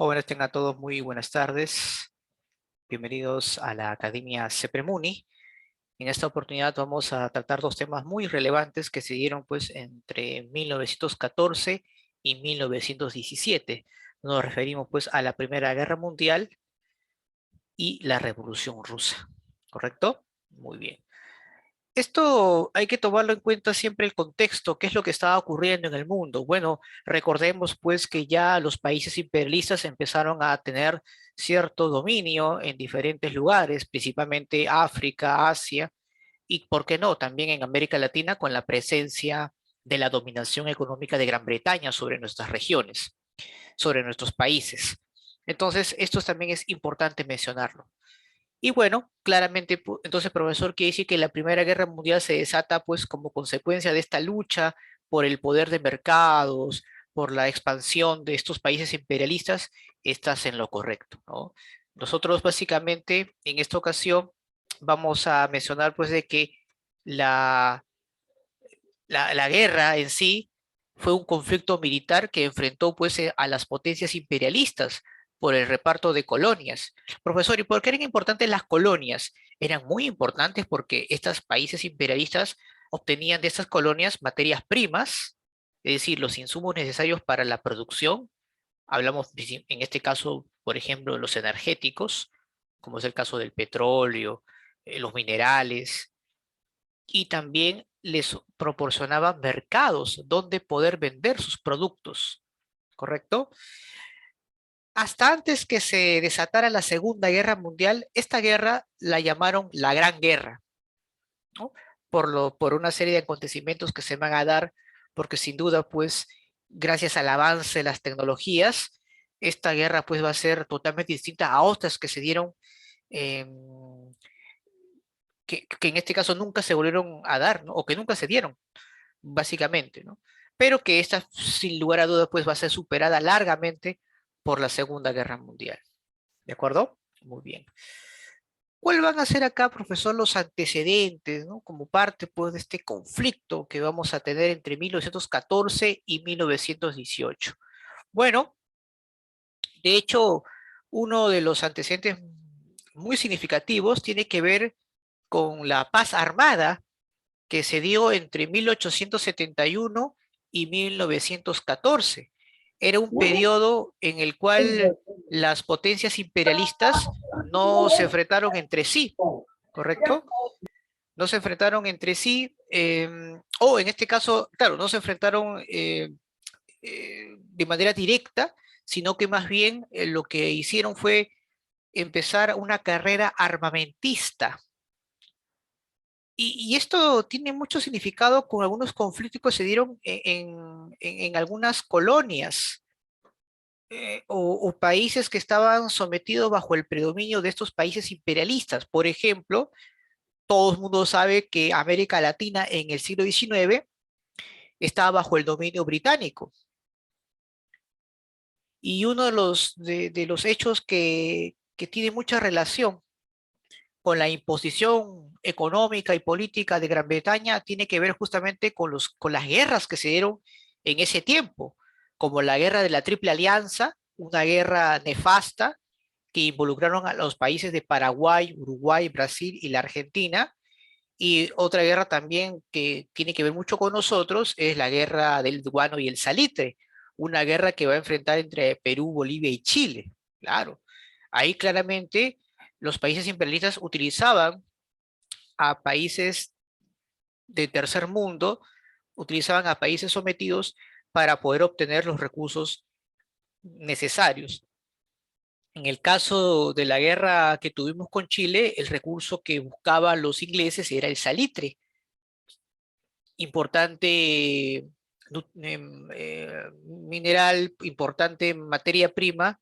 Jóvenes, tengan todos muy buenas tardes. Bienvenidos a la Academia CEPREMUNI. En esta oportunidad vamos a tratar dos temas muy relevantes que se dieron pues entre 1914 y 1917. Nos referimos pues a la Primera Guerra Mundial y la Revolución Rusa. ¿Correcto? Muy bien. Esto hay que tomarlo en cuenta siempre el contexto, qué es lo que estaba ocurriendo en el mundo. Bueno, recordemos pues que ya los países imperialistas empezaron a tener cierto dominio en diferentes lugares, principalmente África, Asia y, ¿por qué no?, también en América Latina con la presencia de la dominación económica de Gran Bretaña sobre nuestras regiones, sobre nuestros países. Entonces, esto también es importante mencionarlo. Y bueno, claramente, entonces, profesor, quiere decir que la Primera Guerra Mundial se desata pues como consecuencia de esta lucha por el poder de mercados, por la expansión de estos países imperialistas. Estás en lo correcto, ¿no? Nosotros básicamente en esta ocasión vamos a mencionar pues de que la, la guerra en sí fue un conflicto militar que enfrentó pues a las potencias imperialistas por el reparto de colonias. Profesor, ¿y por qué eran importantes las colonias? Eran muy importantes porque estos países imperialistas obtenían de estas colonias materias primas, es decir, los insumos necesarios para la producción. Hablamos en este caso, por ejemplo, de los energéticos, como es el caso del petróleo, los minerales, y también les proporcionaba mercados donde poder vender sus productos, ¿correcto? Hasta antes que se desatara la Segunda Guerra Mundial, esta guerra la llamaron la Gran Guerra, ¿no? Por una serie de acontecimientos que se van a dar, porque sin duda, pues, gracias al avance de las tecnologías, esta guerra pues va a ser totalmente distinta a otras que se dieron eh, que en este caso nunca se volvieron a dar, ¿no? O que nunca se dieron, básicamente, ¿no? Pero que esta, sin lugar a dudas, pues va a ser superada largamente por la Segunda Guerra Mundial. ¿De acuerdo? Muy bien. ¿Cuáles van a ser acá, profesor, los antecedentes, ¿no? Como parte, pues, de este conflicto que vamos a tener entre 1914 y 1918? Bueno, de hecho, uno de los antecedentes muy significativos tiene que ver con la paz armada que se dio entre 1871 y 1914. Era un periodo en el cual las potencias imperialistas no se enfrentaron entre sí, ¿correcto? No se enfrentaron entre sí, o en este caso, claro, no se enfrentaron de manera directa, sino que más bien lo que hicieron fue empezar una carrera armamentista. Y esto tiene mucho significado con algunos conflictos que se dieron en algunas colonias o países que estaban sometidos bajo el predominio de estos países imperialistas. Por ejemplo, todo el mundo sabe que América Latina en el siglo XIX estaba bajo el dominio británico. Y uno de los hechos que tiene mucha relación con la imposición económica y política de Gran Bretaña tiene que ver justamente con las guerras que se dieron en ese tiempo, como la guerra de la Triple Alianza, una guerra nefasta que involucraron a los países de Paraguay, Uruguay, Brasil y la Argentina, y otra guerra también que tiene que ver mucho con nosotros es la guerra del guano y el salitre, una guerra que va a enfrentar entre Perú, Bolivia y Chile. Claro, ahí claramente los países imperialistas utilizaban a países de tercer mundo, utilizaban a países sometidos para poder obtener los recursos necesarios. En el caso de la guerra que tuvimos con Chile, el recurso que buscaban los ingleses era el salitre, importante mineral, importante materia prima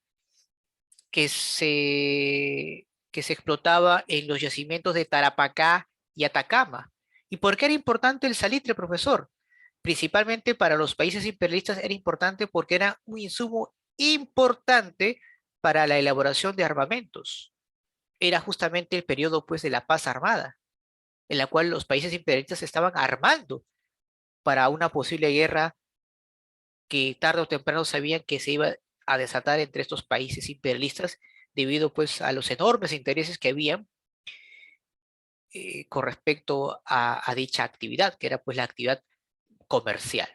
que se explotaba en los yacimientos de Tarapacá y Atacama. ¿Y por qué era importante el salitre, profesor? Principalmente para los países imperialistas era importante porque era un insumo importante para la elaboración de armamentos. Era justamente el periodo pues de la paz armada, en la cual los países imperialistas estaban armando para una posible guerra que tarde o temprano sabían que se iba a desatar entre estos países imperialistas debido pues a los enormes intereses que habían con respecto a dicha actividad, que era pues la actividad comercial,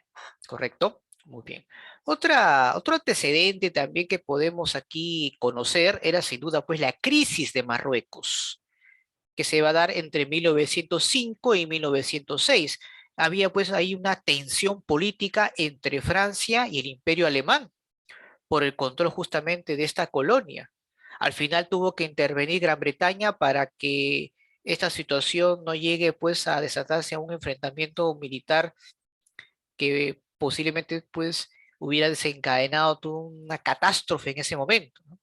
¿correcto? Muy bien. Otro antecedente también que podemos aquí conocer era sin duda pues la crisis de Marruecos, que se va a dar entre 1905 y 1906. Había pues ahí una tensión política entre Francia y el Imperio Alemán por el control justamente de esta colonia. Al final tuvo que intervenir Gran Bretaña para que esta situación no llegue pues a desatarse a un enfrentamiento militar que posiblemente pues hubiera desencadenado toda una catástrofe en ese momento, ¿no?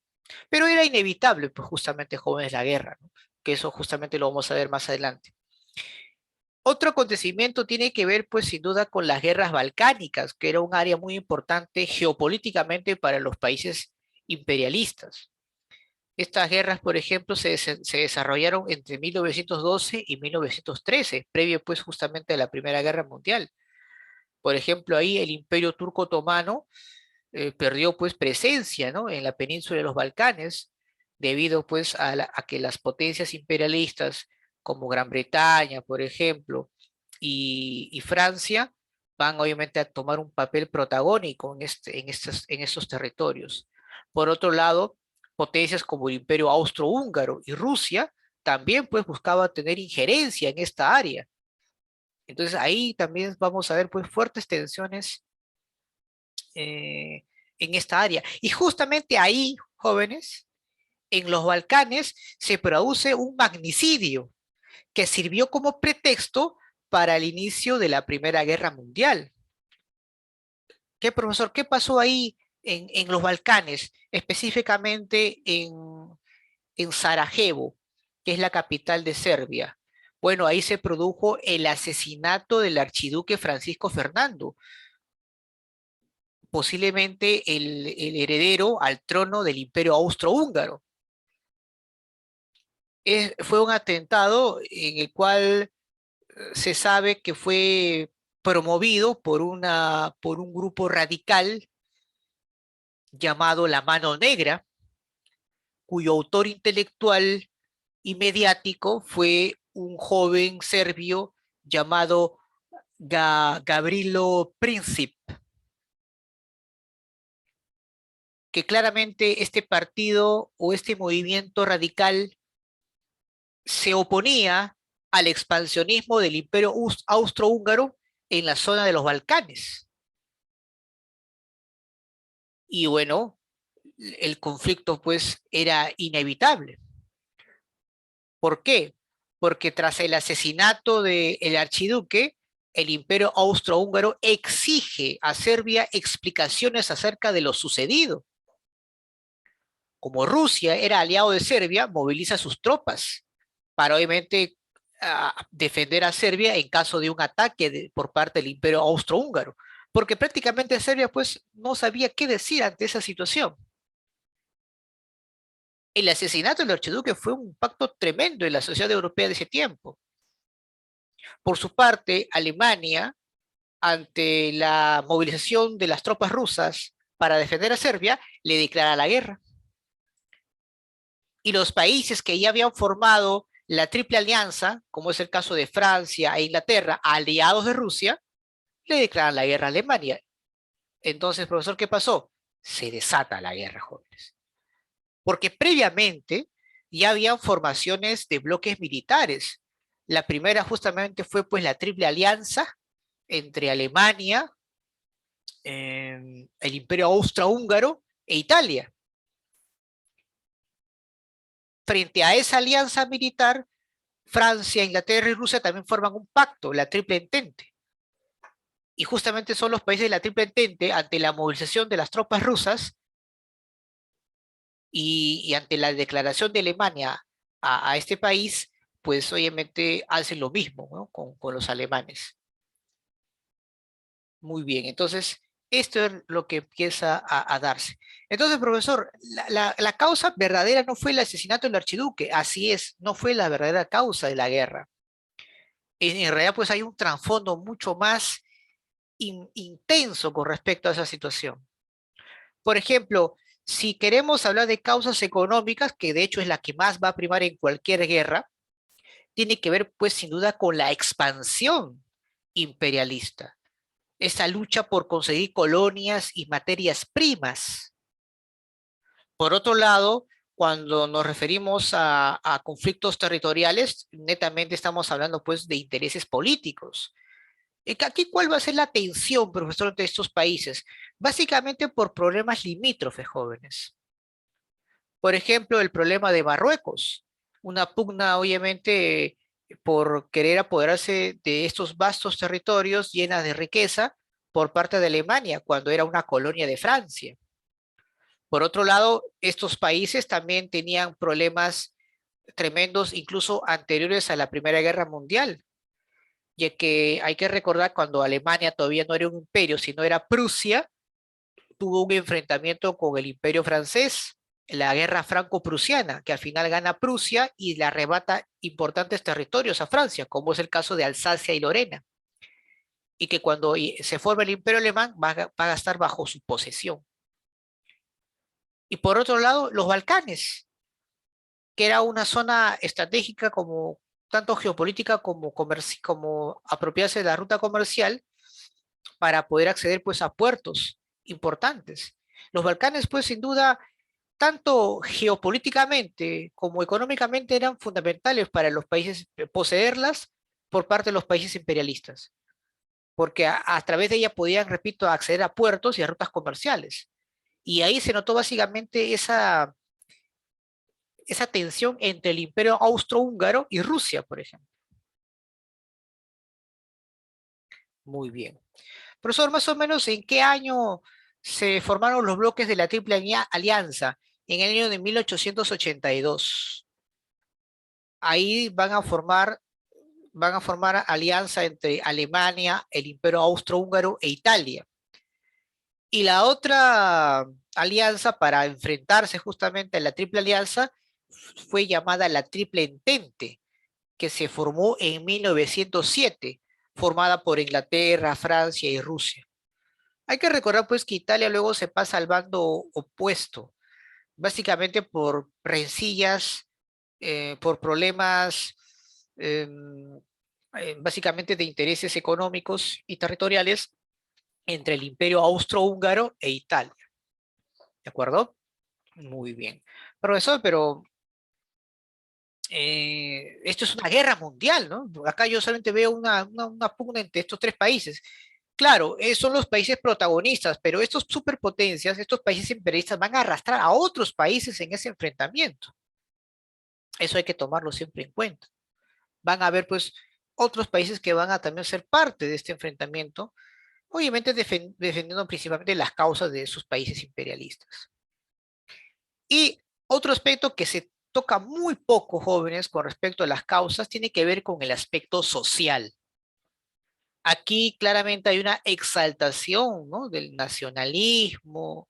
Pero era inevitable pues justamente, jóvenes, la guerra, ¿no? Que eso justamente lo vamos a ver más adelante. Otro acontecimiento tiene que ver, pues, sin duda, con las guerras balcánicas, que era un área muy importante geopolíticamente para los países imperialistas. Estas guerras, por ejemplo, se desarrollaron entre 1912 y 1913, previo, pues, justamente a la Primera Guerra Mundial. Por ejemplo, ahí el Imperio Turco Otomano perdió, pues, presencia, ¿no?, en la península de los Balcanes, debido, pues, a que las potencias imperialistas como Gran Bretaña, por ejemplo, y Francia van obviamente a tomar un papel protagónico en estos territorios. Por otro lado, potencias como el Imperio Austrohúngaro y Rusia también pues buscaban tener injerencia en esta área. Entonces ahí también vamos a ver pues fuertes tensiones eh, en esta área. Y justamente ahí, jóvenes, en los Balcanes se produce un magnicidio que sirvió como pretexto para el inicio de la Primera Guerra Mundial. ¿Qué, profesor? ¿Qué pasó ahí en los Balcanes, específicamente en Sarajevo, que es la capital de Serbia? Bueno, ahí se produjo el asesinato del archiduque Francisco Fernando, posiblemente el heredero al trono del Imperio Austrohúngaro. Fue un atentado en el cual se sabe que fue promovido por un grupo radical llamado La Mano Negra, cuyo autor intelectual y mediático fue un joven serbio llamado Gavrilo Princip, que claramente este partido o este movimiento radical se oponía al expansionismo del imperio austrohúngaro en la zona de los Balcanes. Y bueno, el conflicto pues era inevitable. ¿Por qué? Porque tras el asesinato del archiduque, el imperio austrohúngaro exige a Serbia explicaciones acerca de lo sucedido. Como Rusia era aliado de Serbia, moviliza sus tropas para obviamente defender a Serbia en caso de un ataque por parte del imperio austrohúngaro, porque prácticamente Serbia pues no sabía qué decir ante esa situación. El asesinato del archiduque fue un impacto tremendo en la sociedad europea de ese tiempo. Por su parte, Alemania, ante la movilización de las tropas rusas para defender a Serbia, le declara la guerra. Y los países que ya habían formado la Triple Alianza, como es el caso de Francia e Inglaterra, aliados de Rusia, le declaran la guerra a Alemania. Entonces, profesor, ¿qué pasó? Se desata la guerra, jóvenes. Porque previamente ya habían formaciones de bloques militares. La primera justamente fue pues la Triple Alianza entre Alemania, el Imperio Austrohúngaro e Italia. Frente a esa alianza militar, Francia, Inglaterra y Rusia también forman un pacto, la Triple Entente. Y justamente son los países de la Triple Entente, ante la movilización de las tropas rusas y ante la declaración de Alemania a este país, pues obviamente hacen lo mismo, ¿no?, con los alemanes. Muy bien, entonces esto es lo que empieza a darse. Entonces, profesor, la causa verdadera no fue el asesinato del archiduque, así es, no fue la verdadera causa de la guerra. En realidad, pues hay un trasfondo mucho más intenso con respecto a esa situación. Por ejemplo, si queremos hablar de causas económicas, que de hecho es la que más va a primar en cualquier guerra, tiene que ver pues sin duda con la expansión imperialista, esa lucha por conseguir colonias y materias primas. Por otro lado, cuando nos referimos a conflictos territoriales, netamente estamos hablando pues de intereses políticos. Aquí, ¿cuál va a ser la tensión, profesor, entre estos países? Básicamente por problemas limítrofes, jóvenes. Por ejemplo, el problema de Marruecos, una pugna, obviamente, por querer apoderarse de estos vastos territorios llenas de riqueza por parte de Alemania, cuando era una colonia de Francia. Por otro lado, estos países también tenían problemas tremendos, incluso anteriores a la Primera Guerra Mundial, ya que hay que recordar cuando Alemania todavía no era un imperio, sino era Prusia, tuvo un enfrentamiento con el imperio francés, la guerra franco-prusiana, que al final gana Prusia y le arrebata importantes territorios a Francia, como es el caso de Alsacia y Lorena, y que cuando se forma el imperio alemán va a estar bajo su posesión. Y por otro lado, los Balcanes, que era una zona estratégica como tanto geopolítica como apropiarse de la ruta comercial para poder acceder pues a puertos importantes. Los Balcanes pues sin duda tanto geopolíticamente como económicamente eran fundamentales para los países poseerlas por parte de los países imperialistas, porque a través de ella podían, repito, acceder a puertos y a rutas comerciales. Y ahí se notó básicamente esa tensión entre el imperio austrohúngaro y Rusia, por ejemplo. Muy bien. Profesor, más o menos, ¿en qué año se formaron los bloques de la Triple Alianza? En el año de 1882. Ahí van a formar alianza entre Alemania, el Imperio Austrohúngaro e Italia. Y la otra alianza para enfrentarse justamente a la Triple Alianza fue llamada la Triple Entente, que se formó en 1907, formada por Inglaterra, Francia y Rusia. Hay que recordar pues que Italia luego se pasa al bando opuesto, básicamente por rencillas, por problemas básicamente de intereses económicos y territoriales entre el Imperio Austrohúngaro e Italia. ¿De acuerdo? Muy bien. Profesor, pero esto es una guerra mundial, ¿no? Acá yo solamente veo una pugna entre estos tres países. Claro, son los países protagonistas, pero estos superpotencias, estos países imperialistas van a arrastrar a otros países en ese enfrentamiento. Eso hay que tomarlo siempre en cuenta. Van a haber, pues, otros países que van a también ser parte de este enfrentamiento, obviamente defendiendo principalmente las causas de sus países imperialistas. Y otro aspecto que se toca muy poco, jóvenes, con respecto a las causas, tiene que ver con el aspecto social. Aquí claramente hay una exaltación, ¿no?, del nacionalismo.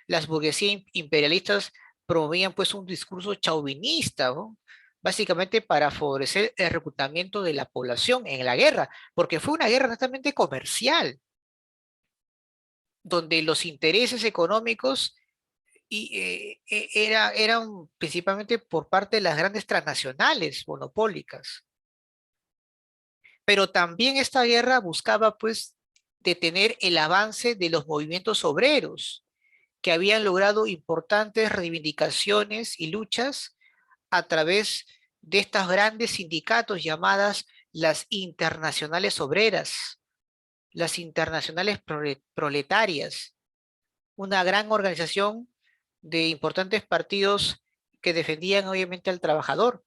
Las burguesías imperialistas promovían pues un discurso chauvinista, ¿no?, básicamente para favorecer el reclutamiento de la población en la guerra, porque fue una guerra netamente comercial, donde los intereses económicos eran principalmente por parte de las grandes transnacionales monopólicas. Pero también esta guerra buscaba pues detener el avance de los movimientos obreros que habían logrado importantes reivindicaciones y luchas a través de estos grandes sindicatos llamadas las internacionales obreras, las internacionales proletarias, una gran organización de importantes partidos que defendían obviamente al trabajador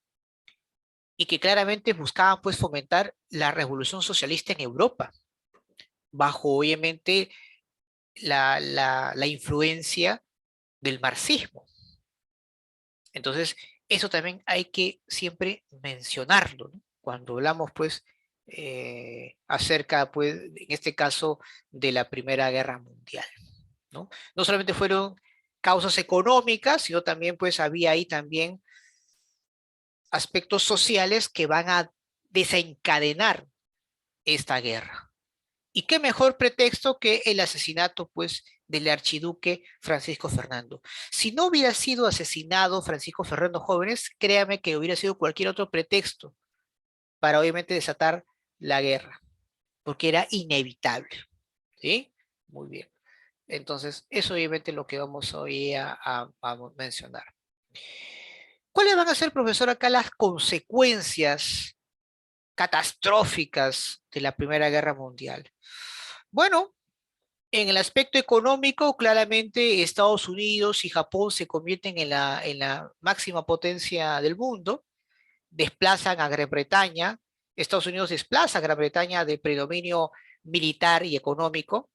y que claramente buscaban pues fomentar la revolución socialista en Europa, bajo obviamente la influencia del marxismo. Entonces, eso también hay que siempre mencionarlo, ¿no?, cuando hablamos pues acerca pues, en este caso, de la Primera Guerra Mundial, ¿no? No solamente fueron causas económicas, sino también pues había ahí también aspectos sociales que van a desencadenar esta guerra. ¿Y qué mejor pretexto que el asesinato, pues, del archiduque Francisco Fernando. Si no hubiera sido asesinado Francisco Fernando Jóvenes, créame que hubiera sido cualquier otro pretexto para obviamente desatar la guerra, porque era inevitable, ¿sí? Muy bien. Entonces, eso obviamente es lo que vamos hoy a mencionar. ¿Cuáles van a ser, profesor, acá las consecuencias catastróficas de la Primera Guerra Mundial? Bueno, en el aspecto económico, claramente Estados Unidos y Japón se convierten en la máxima potencia del mundo, desplazan a Gran Bretaña, Estados Unidos desplaza a Gran Bretaña de predominio militar y económico,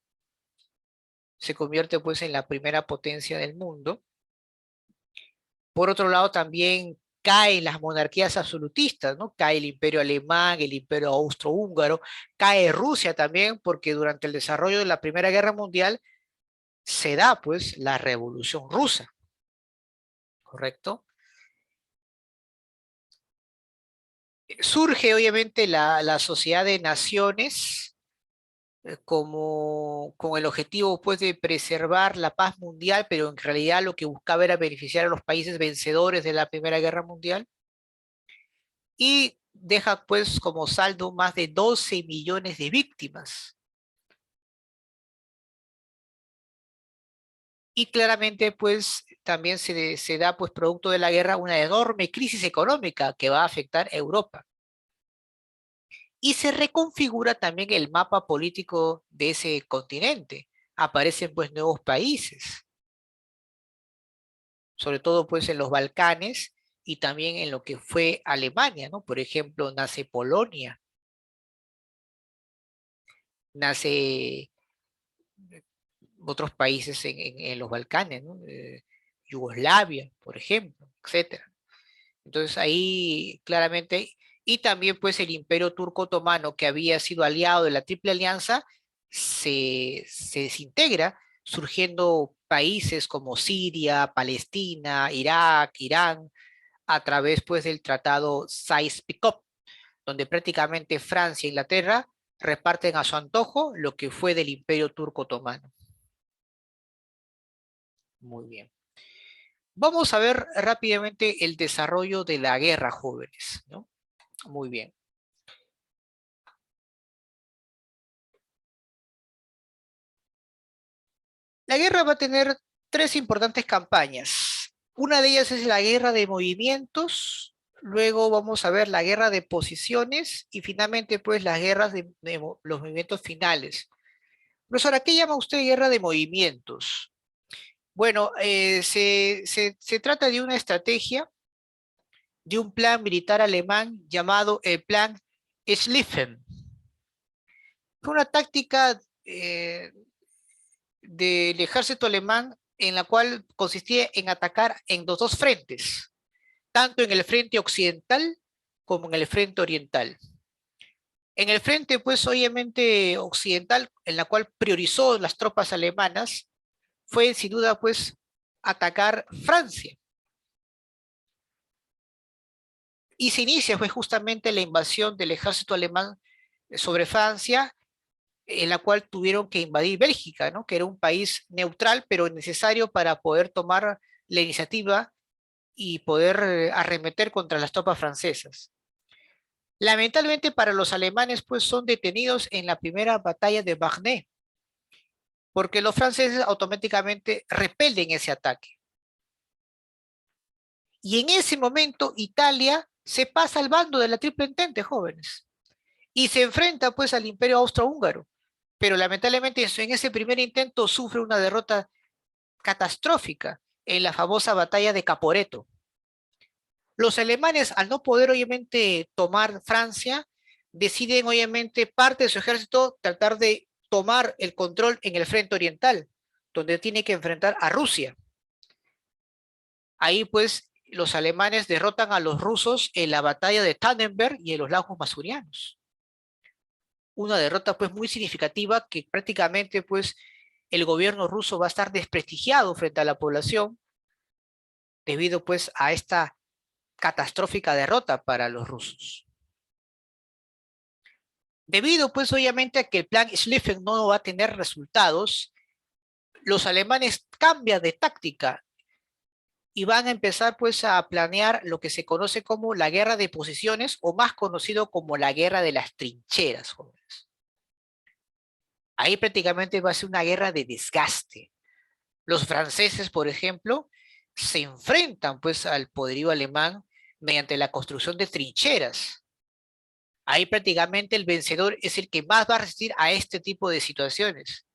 se convierte pues en la primera potencia del mundo. Por otro lado, también caen las monarquías absolutistas, ¿no? Cae el imperio alemán, el imperio austrohúngaro, cae Rusia también, porque durante el desarrollo de la Primera Guerra Mundial se da pues la Revolución Rusa, ¿correcto? Surge obviamente la Sociedad de Naciones como con el objetivo pues de preservar la paz mundial, pero en realidad lo que buscaba era beneficiar a los países vencedores de la Primera Guerra Mundial y deja pues como saldo más de 12 millones de víctimas. Y claramente pues también se da pues producto de la guerra una enorme crisis económica que va a afectar a Europa. Y se reconfigura también el mapa político de ese continente. Aparecen pues nuevos países, sobre todo pues en los Balcanes y también en lo que fue Alemania, ¿no? Por ejemplo, nace Polonia, nace otros países en los Balcanes, ¿no? Yugoslavia, por ejemplo, etcétera. Entonces ahí claramente, y también pues el Imperio Turco Otomano, que había sido aliado de la Triple Alianza, se desintegra, surgiendo países como Siria, Palestina, Irak, Irán, a través pues del Tratado Sykes-Picot, donde prácticamente Francia e Inglaterra reparten a su antojo lo que fue del Imperio Turco Otomano. Muy bien. Vamos a ver rápidamente el desarrollo de la guerra, jóvenes, ¿no? Muy bien. La guerra va a tener tres importantes campañas. Una de ellas es la guerra de movimientos, luego vamos a ver la guerra de posiciones y finalmente pues las guerras de los movimientos finales. Profesora, ¿qué llama usted guerra de movimientos? Bueno, se trata de una estrategia, de un plan militar alemán llamado el Plan Schlieffen. Fue una táctica del ejército alemán en la cual consistía en atacar en los dos frentes, tanto en el frente occidental como en el frente oriental. En el frente, pues, obviamente occidental, en la cual priorizó las tropas alemanas, fue sin duda, pues, atacar Francia. Y se inicia, fue justamente la invasión del ejército alemán sobre Francia, en la cual tuvieron que invadir Bélgica, ¿no? Que era un país neutral, pero necesario para poder tomar la iniciativa y poder arremeter contra las tropas francesas. Lamentablemente para los alemanes, pues son detenidos en la primera batalla de Marne, porque los franceses automáticamente repelen ese ataque. Y en ese momento Italia se pasa al bando de la Triple Entente, jóvenes, y se enfrenta pues al Imperio Austrohúngaro. Pero lamentablemente en ese primer intento sufre una derrota catastrófica en la famosa batalla de Caporetto. Los alemanes, al no poder obviamente tomar Francia, deciden obviamente parte de su ejército tratar de tomar el control en el frente oriental, donde tiene que enfrentar a Rusia. Ahí pues los alemanes derrotan a los rusos en la batalla de Tannenberg y en los lagos Masurianos. Una derrota pues muy significativa que prácticamente pues el gobierno ruso va a estar desprestigiado frente a la población debido pues a esta catastrófica derrota para los rusos. Debido pues obviamente a que el plan Schlieffen no va a tener resultados, los alemanes cambian de táctica y van a empezar pues a planear lo que se conoce como la guerra de posiciones o más conocido como la guerra de las trincheras, jóvenes. Ahí prácticamente va a ser una guerra de desgaste. Los franceses, por ejemplo, se enfrentan pues al poderío alemán mediante la construcción de trincheras. Ahí prácticamente el vencedor es el que más va a resistir a este tipo de situaciones.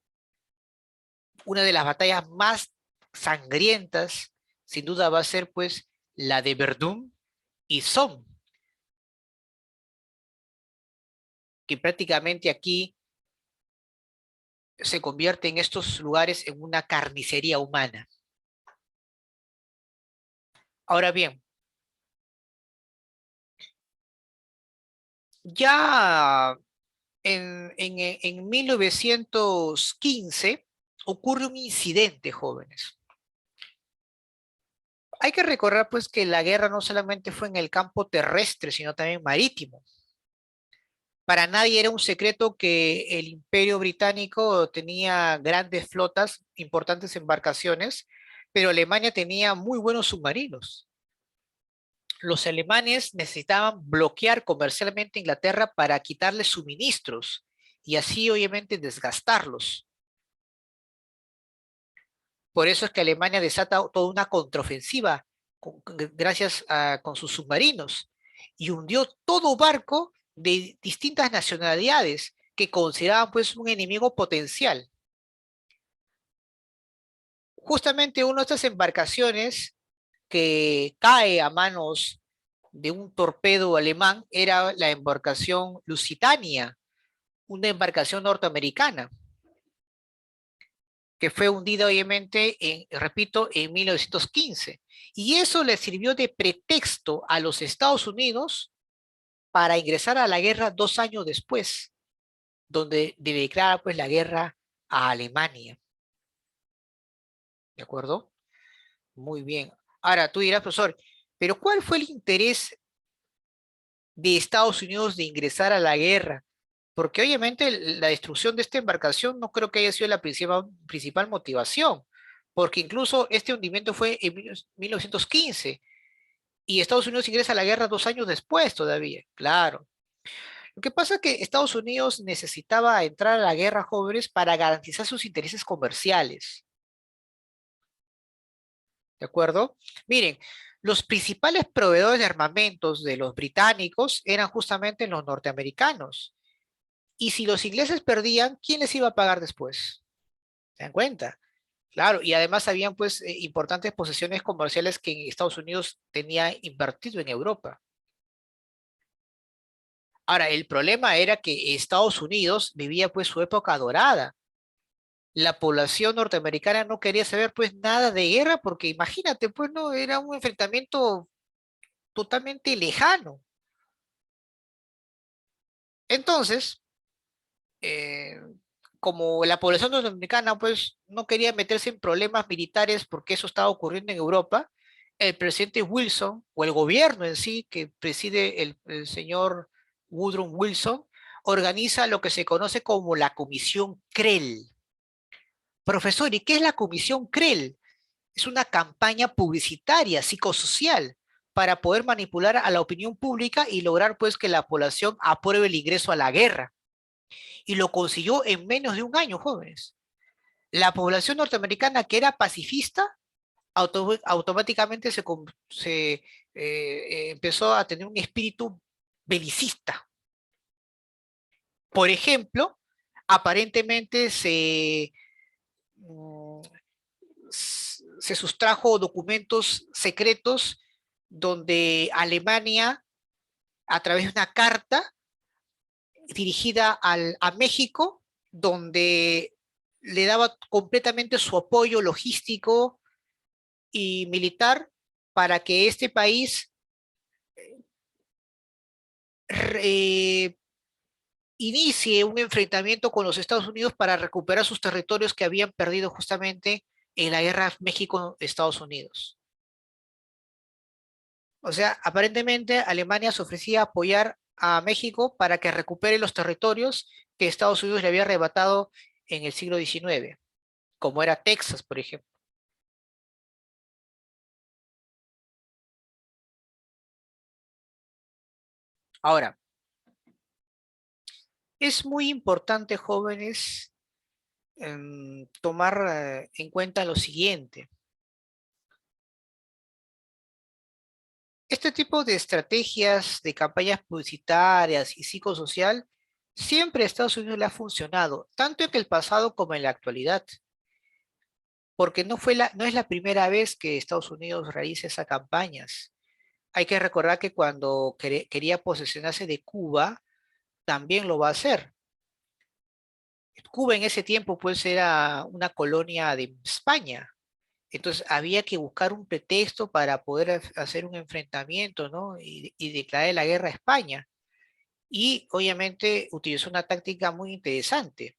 Una de las batallas más sangrientas, sin duda, va a ser pues la de Verdún y Somme, que prácticamente aquí se convierte en estos lugares en una carnicería humana. Ahora bien, ya en 1915 ocurre un incidente, jóvenes. Hay que recordar pues que la guerra no solamente fue en el campo terrestre, sino también marítimo. Para nadie era un secreto que el Imperio Británico tenía grandes flotas, importantes embarcaciones, pero Alemania tenía muy buenos submarinos. Los alemanes necesitaban bloquear comercialmente a Inglaterra para quitarles suministros y así obviamente desgastarlos. Por eso es que Alemania desata toda una contraofensiva gracias con sus submarinos y hundió todo barco de distintas nacionalidades que consideraban pues un enemigo potencial. Justamente una de estas embarcaciones que cae a manos de un torpedo alemán era la embarcación Lusitania, una embarcación norteamericana que fue hundida obviamente, repito, en 1915. Y eso le sirvió de pretexto a los Estados Unidos para ingresar a la guerra 2 años después, donde le declara pues la guerra a Alemania. ¿De acuerdo? Muy bien. Ahora, tú dirás, profesor, pero ¿cuál fue el interés de Estados Unidos de ingresar a la guerra? Porque obviamente la destrucción de esta embarcación no creo que haya sido la principal motivación, porque incluso este hundimiento fue en 1915 y Estados Unidos ingresa a la guerra 2 años después todavía, claro. Lo que pasa es que Estados Unidos necesitaba entrar a la guerra, jóvenes, para garantizar sus intereses comerciales, ¿de acuerdo? Miren, los principales proveedores de armamentos de los británicos eran justamente los norteamericanos. Y si los ingleses perdían, ¿quién les iba a pagar después? ¿Se dan cuenta? Claro, y además habían pues importantes posesiones comerciales que Estados Unidos tenía invertido en Europa. Ahora, el problema era que Estados Unidos vivía pues su época dorada. La población norteamericana no quería saber pues nada de guerra porque imagínate, pues no, era un enfrentamiento totalmente lejano. Entonces, eh, como la población norteamericana pues no quería meterse en problemas militares porque eso estaba ocurriendo en Europa, el presidente Wilson o el gobierno en sí que preside el señor Woodrow Wilson organiza lo que se conoce como la Comisión Krell. Profesor, ¿y qué es la Comisión Krell? Es una campaña publicitaria, psicosocial, para poder manipular a la opinión pública y lograr pues que la población apruebe el ingreso a la guerra. Y lo consiguió en menos de un año, jóvenes. La población norteamericana que era pacifista automáticamente empezó a tener un espíritu belicista. Por ejemplo, aparentemente mm, se sustrajo documentos secretos donde Alemania, a través de una carta dirigida a México, donde le daba completamente su apoyo logístico y militar para que este país eh, inicie un enfrentamiento con los Estados Unidos para recuperar sus territorios que habían perdido justamente en la guerra México-Estados Unidos. O sea, aparentemente Alemania se ofrecía a apoyar a México para que recupere los territorios que Estados Unidos le había arrebatado en el siglo XIX. como era Texas, por ejemplo. Ahora, es muy importante, jóvenes, tomar en cuenta lo siguiente. Este tipo de estrategias de campañas publicitarias y psicosocial siempre a Estados Unidos le ha funcionado, tanto en el pasado como en la actualidad, porque no es la primera vez que Estados Unidos realiza esas campañas. Hay que recordar que cuando quería posesionarse de Cuba, también lo va a hacer. Cuba en ese tiempo pues era una colonia de España. Entonces había que buscar un pretexto para poder hacer un enfrentamiento, ¿no? Y declarar la guerra a España. Y obviamente utilizó una táctica muy interesante.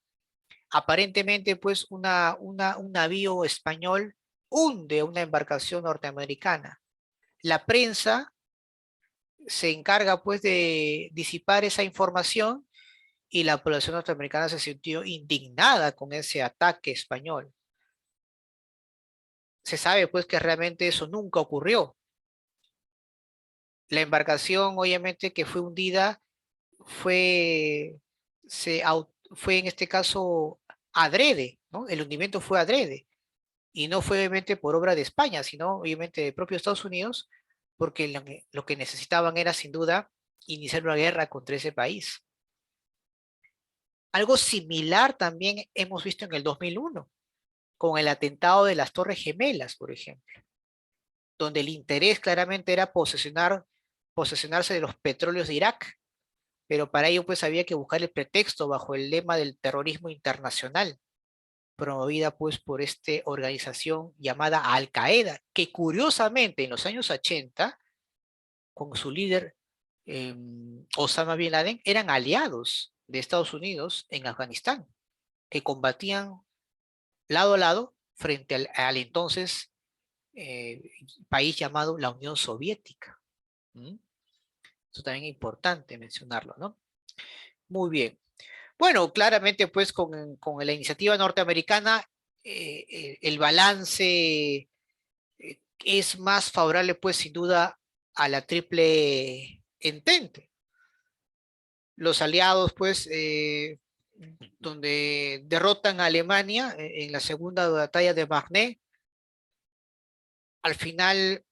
Aparentemente, pues, un navío español hunde una embarcación norteamericana. La prensa se encarga, pues, de disipar esa información y la población norteamericana se sintió indignada con ese ataque español. Se sabe, pues, que realmente eso nunca ocurrió. La embarcación, obviamente, que fue hundida, fue, fue en este caso adrede, ¿no? El hundimiento fue adrede. Y no fue obviamente por obra de España, sino obviamente de propio Estados Unidos, porque lo que necesitaban era sin duda iniciar una guerra contra ese país. Algo similar también hemos visto en el 2001, con el atentado de las Torres Gemelas, por ejemplo, donde el interés claramente era posesionarse de los petróleos de Irak, pero para ello pues había que buscar el pretexto bajo el lema del terrorismo internacional, promovida pues por esta organización llamada Al Qaeda, que curiosamente en los años 80, con su líder Osama Bin Laden, eran aliados de Estados Unidos en Afganistán, que combatían lado a lado frente al entonces eh, país llamado la Unión Soviética. ¿Mm? Eso también es importante mencionarlo, ¿no? Muy bien. Bueno, claramente pues con la iniciativa norteamericana el balance es más favorable pues sin duda a la triple entente. Los aliados pues donde derrotan a Alemania en la segunda batalla de Marne, al final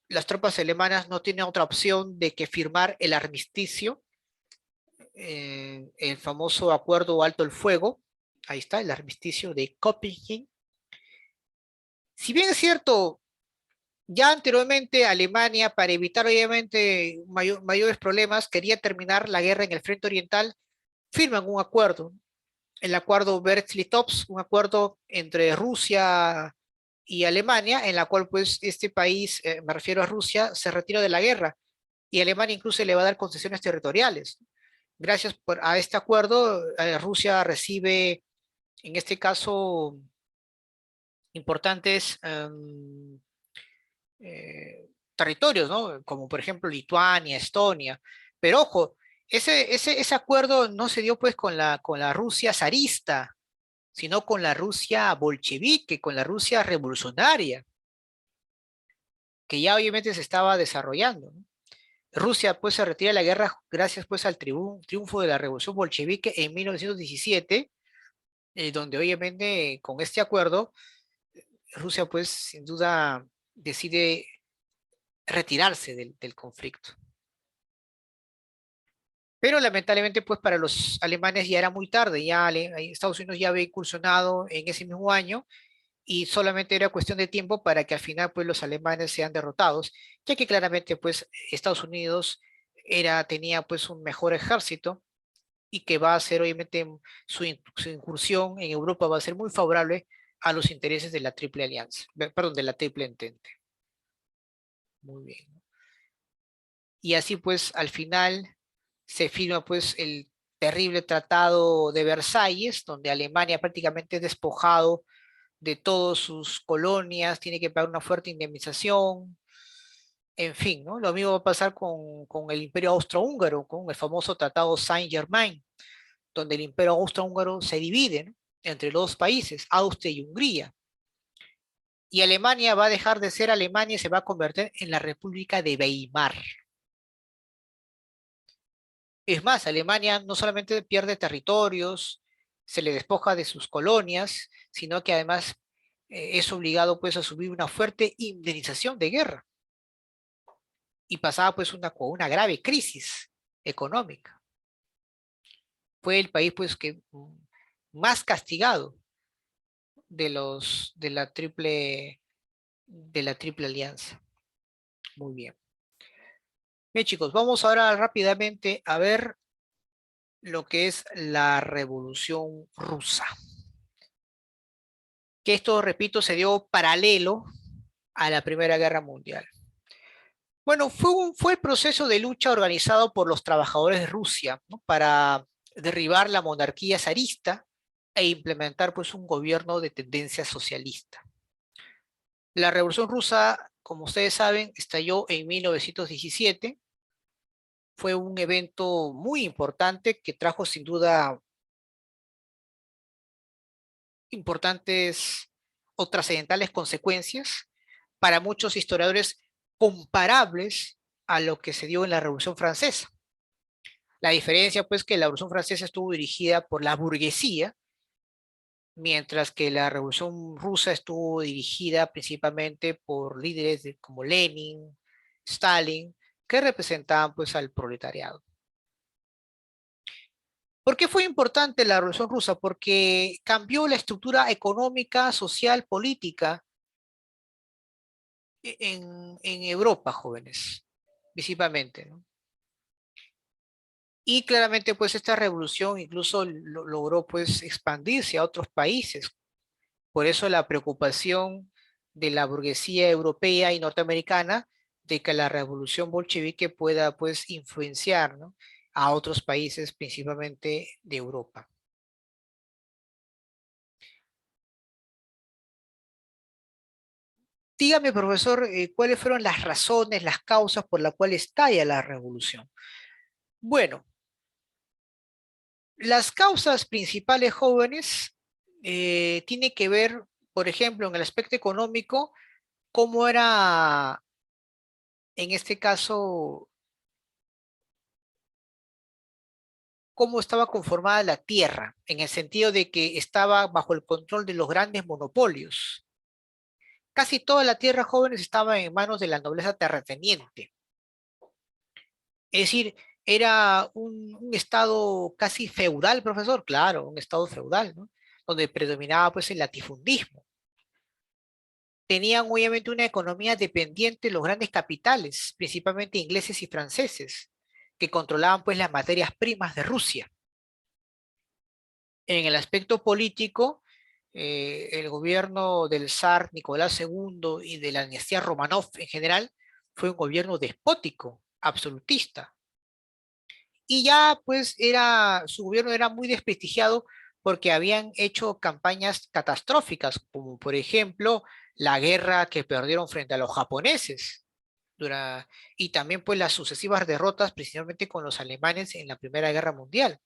las tropas alemanas no tienen otra opción de que firmar el armisticio, el famoso acuerdo alto el fuego, ahí está, el armisticio de Copenhague. Si bien es cierto, ya anteriormente Alemania, para evitar obviamente mayores problemas, quería terminar la guerra en el frente oriental, firman un acuerdo, el acuerdo Brest-Litovsk, un acuerdo entre Rusia y Alemania, en la cual pues este país, me refiero a Rusia, se retira de la guerra y Alemania incluso le va a dar concesiones territoriales. Gracias a este acuerdo, Rusia recibe, en este caso, importantes territorios, ¿no? Como por ejemplo Lituania, Estonia. Pero ojo, ese acuerdo no se dio pues con la Rusia zarista, sino con la Rusia bolchevique, con la Rusia revolucionaria, que ya obviamente se estaba desarrollando, ¿no? Rusia pues se retira de la guerra gracias pues al triunfo de la revolución bolchevique en 1917, donde obviamente con este acuerdo Rusia pues sin duda decide retirarse del conflicto. Pero lamentablemente, pues para los alemanes ya era muy tarde, ya Estados Unidos ya había incursionado en ese mismo año y solamente era cuestión de tiempo para que al final pues los alemanes sean derrotados, ya que claramente pues Estados Unidos tenía pues un mejor ejército y que va a ser obviamente su incursión en Europa va a ser muy favorable a los intereses de la Triple Alianza, perdón, de la Triple Entente. Muy bien. Y así pues al final se firma pues el terrible Tratado de Versalles, donde Alemania prácticamente es despojado de todas sus colonias, tiene que pagar una fuerte indemnización, en fin, ¿no? Lo mismo va a pasar con el Imperio Austrohúngaro, con el famoso Tratado Saint-Germain, donde el Imperio Austrohúngaro se divide, ¿no? entre los dos países, Austria y Hungría. Y Alemania va a dejar de ser Alemania y se va a convertir en la República de Weimar. Es más, Alemania no solamente pierde territorios, se le despoja de sus colonias, sino que además es obligado pues a subir una fuerte indemnización de guerra y pasaba pues una grave crisis económica. Fue el país pues que más castigado de la triple alianza. Muy bien. Bien, chicos, vamos ahora rápidamente a ver lo que es la Revolución Rusa. Que esto, repito, se dio paralelo a la Primera Guerra Mundial. Bueno, fue el proceso de lucha organizado por los trabajadores de Rusia, ¿no? Para derribar la monarquía zarista e implementar pues un gobierno de tendencia socialista. La Revolución Rusa, como ustedes saben, estalló en 1917. Fue un evento muy importante que trajo sin duda importantes o trascendentales consecuencias, para muchos historiadores comparables a lo que se dio en la Revolución Francesa. La diferencia, pues, que la Revolución Francesa estuvo dirigida por la burguesía, mientras que la Revolución Rusa estuvo dirigida principalmente por líderes como Lenin, Stalin, que representaban pues al proletariado. ¿Por qué fue importante la Revolución Rusa? Porque cambió la estructura económica, social, política en Europa, jóvenes, principalmente, ¿no? Y claramente, pues, esta revolución incluso logró, pues, expandirse a otros países. Por eso la preocupación de la burguesía europea y norteamericana de que la revolución bolchevique pueda, pues, influenciar, ¿no?, a otros países, principalmente de Europa. Dígame, profesor, ¿cuáles fueron las razones, las causas por las cuales estalla la revolución? Bueno, las causas principales, jóvenes, tiene que ver, por ejemplo, en el aspecto económico, cómo era, en este caso, cómo estaba conformada la tierra, en el sentido de que estaba bajo el control de los grandes monopolios. Casi toda la tierra, jóvenes, estaba en manos de la nobleza terrateniente. Es decir, era un estado casi feudal, profesor, claro, un estado feudal, ¿no?, donde predominaba pues el latifundismo. Tenían obviamente una economía dependiente de los grandes capitales, principalmente ingleses y franceses, que controlaban pues las materias primas de Rusia. En el aspecto político, el gobierno del zar Nicolás II y de la dinastía Romanov en general fue un gobierno despótico, absolutista. Y ya pues su gobierno era muy desprestigiado porque habían hecho campañas catastróficas, como por ejemplo la guerra que perdieron frente a los japoneses, y también pues las sucesivas derrotas principalmente con los alemanes en la Primera Guerra Mundial.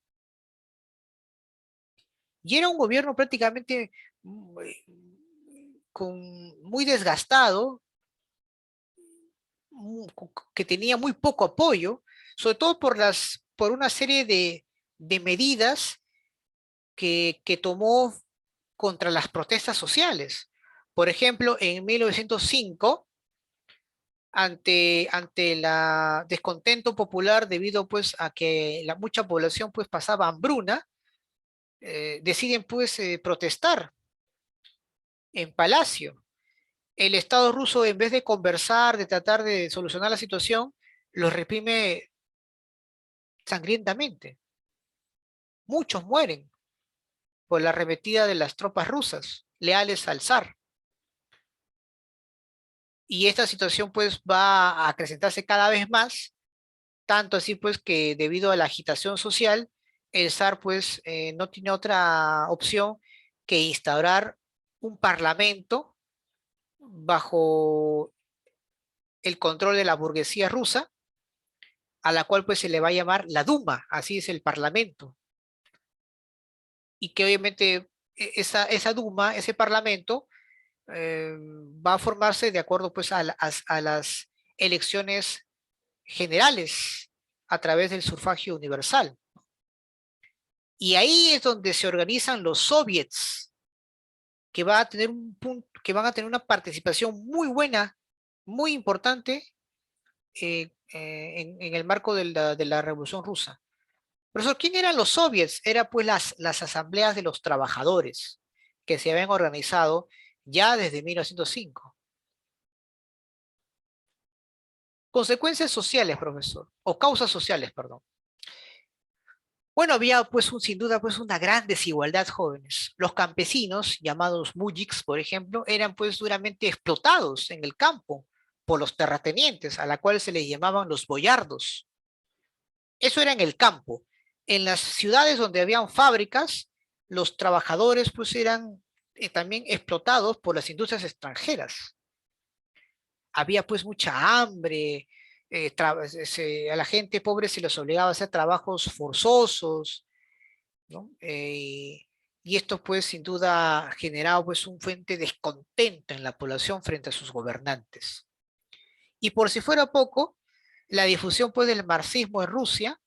Y era un gobierno prácticamente muy desgastado, que tenía muy poco apoyo, sobre todo por una serie de medidas que tomó contra las protestas sociales. Por ejemplo, en 1905, ante el descontento popular debido pues a que mucha población pues pasaba hambruna, deciden pues protestar en Palacio. El Estado ruso, en vez de conversar, de tratar de solucionar la situación, los reprime sangrientamente. Muchos mueren por la arremetida de las tropas rusas, leales al zar. Y esta situación pues va a acrecentarse cada vez más, tanto así pues que debido a la agitación social, el zar pues no tiene otra opción que instaurar un parlamento bajo el control de la burguesía rusa, a la cual pues se le va a llamar la Duma, así es el parlamento, y que obviamente esa Duma, ese parlamento, va a formarse de acuerdo pues a las elecciones generales a través del sufragio universal. Y ahí es donde se organizan los soviets, que, va a tener un punto, que van a tener una participación muy buena, muy importante en el marco de la Revolución Rusa. Profesor, ¿quién eran los soviets? Era pues las asambleas de los trabajadores que se habían organizado ya desde 1905. Consecuencias sociales, profesor, o causas sociales, perdón. Bueno, había pues sin duda pues una gran desigualdad, jóvenes. Los campesinos, llamados mujiks, por ejemplo, eran pues duramente explotados en el campo por los terratenientes, a la cual se les llamaban los boyardos. Eso era en el campo. En las ciudades donde habían fábricas, los trabajadores pues eran también explotados por las industrias extranjeras. Había pues mucha hambre, a la gente pobre se les obligaba a hacer trabajos forzosos, ¿no? Y esto pues sin duda generaba pues un fuente de descontento en la población frente a sus gobernantes. Y por si fuera poco, la difusión pues del marxismo en Rusia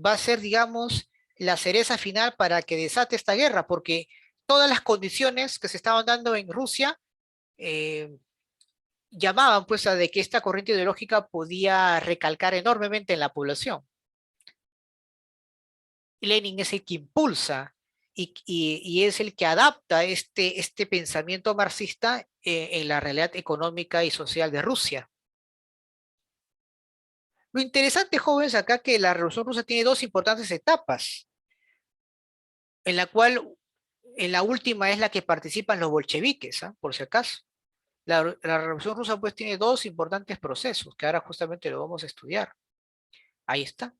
va a ser, digamos, la cereza final para que desate esta guerra, porque todas las condiciones que se estaban dando en Rusia eh, llamaban pues a de que esta corriente ideológica podía recalcar enormemente en la población. Lenin es el que impulsa y es el que adapta este pensamiento marxista en la realidad económica y social de Rusia. Lo interesante, jóvenes, acá que la Revolución Rusa tiene dos importantes etapas, en la cual en la última es la que participan los bolcheviques, ¿ah? Por si acaso. La Revolución Rusa pues tiene dos importantes procesos que ahora justamente lo vamos a estudiar. Ahí está.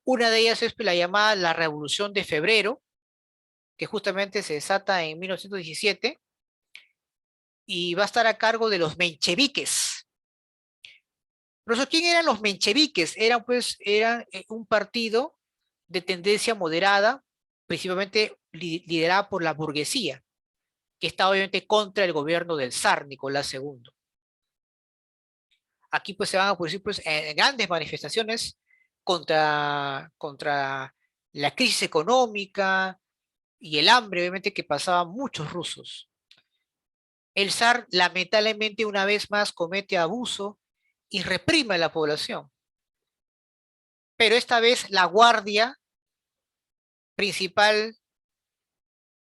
Una de ellas es la llamada la Revolución de Febrero, que justamente se desata en 1917 y va a estar a cargo de los mencheviques. Pero ¿quién eran los mencheviques? Eran un partido de tendencia moderada, principalmente liderada por la burguesía, que está obviamente contra el gobierno del zar Nicolás II. Aquí pues se van a producir pues, grandes manifestaciones contra la crisis económica y el hambre, obviamente, que pasaban muchos rusos. El zar lamentablemente una vez más comete abuso y reprime a la población. Pero esta vez la guardia principal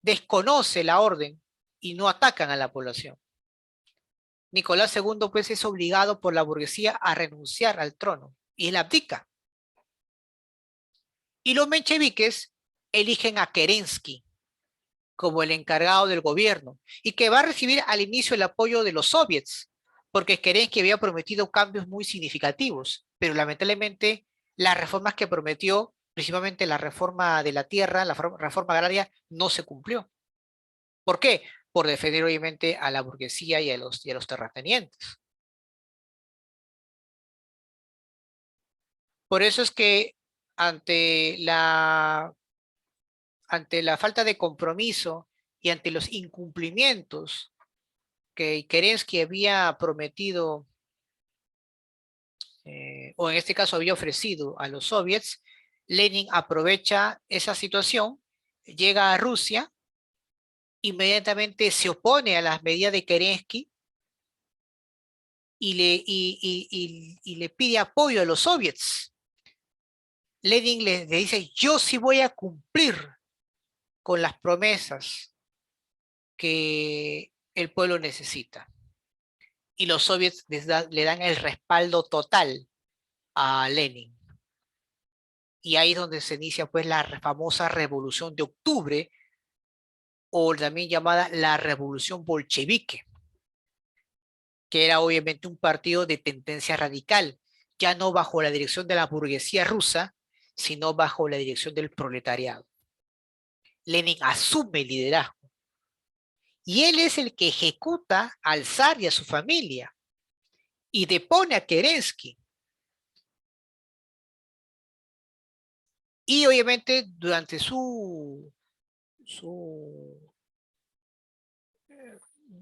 desconoce la orden y no atacan a la población. Nicolás II pues es obligado por la burguesía a renunciar al trono y él abdica. Y los mencheviques eligen a Kerensky como el encargado del gobierno y que va a recibir al inicio el apoyo de los soviets, porque Kerensky había prometido cambios muy significativos, pero lamentablemente las reformas que prometió, principalmente la reforma de la tierra, la reforma agraria, no se cumplió. ¿Por qué? Por defender obviamente a la burguesía y a los terratenientes. Por eso es que ante la, ante la falta de compromiso y ante los incumplimientos que Kerensky había prometido, o en este caso había ofrecido a los soviets, Lenin aprovecha esa situación, llega a Rusia, inmediatamente se opone a las medidas de Kerensky y le pide apoyo a los soviets. Lenin le dice, yo sí voy a cumplir con las promesas que el pueblo necesita. Y los soviets le dan el respaldo total a Lenin. Y ahí es donde se inicia pues la famosa Revolución de Octubre, o también llamada la Revolución Bolchevique, que era obviamente un partido de tendencia radical, ya no bajo la dirección de la burguesía rusa, sino bajo la dirección del proletariado. Lenin asume el liderazgo y él es el que ejecuta al zar y a su familia y depone a Kerensky. Y obviamente durante su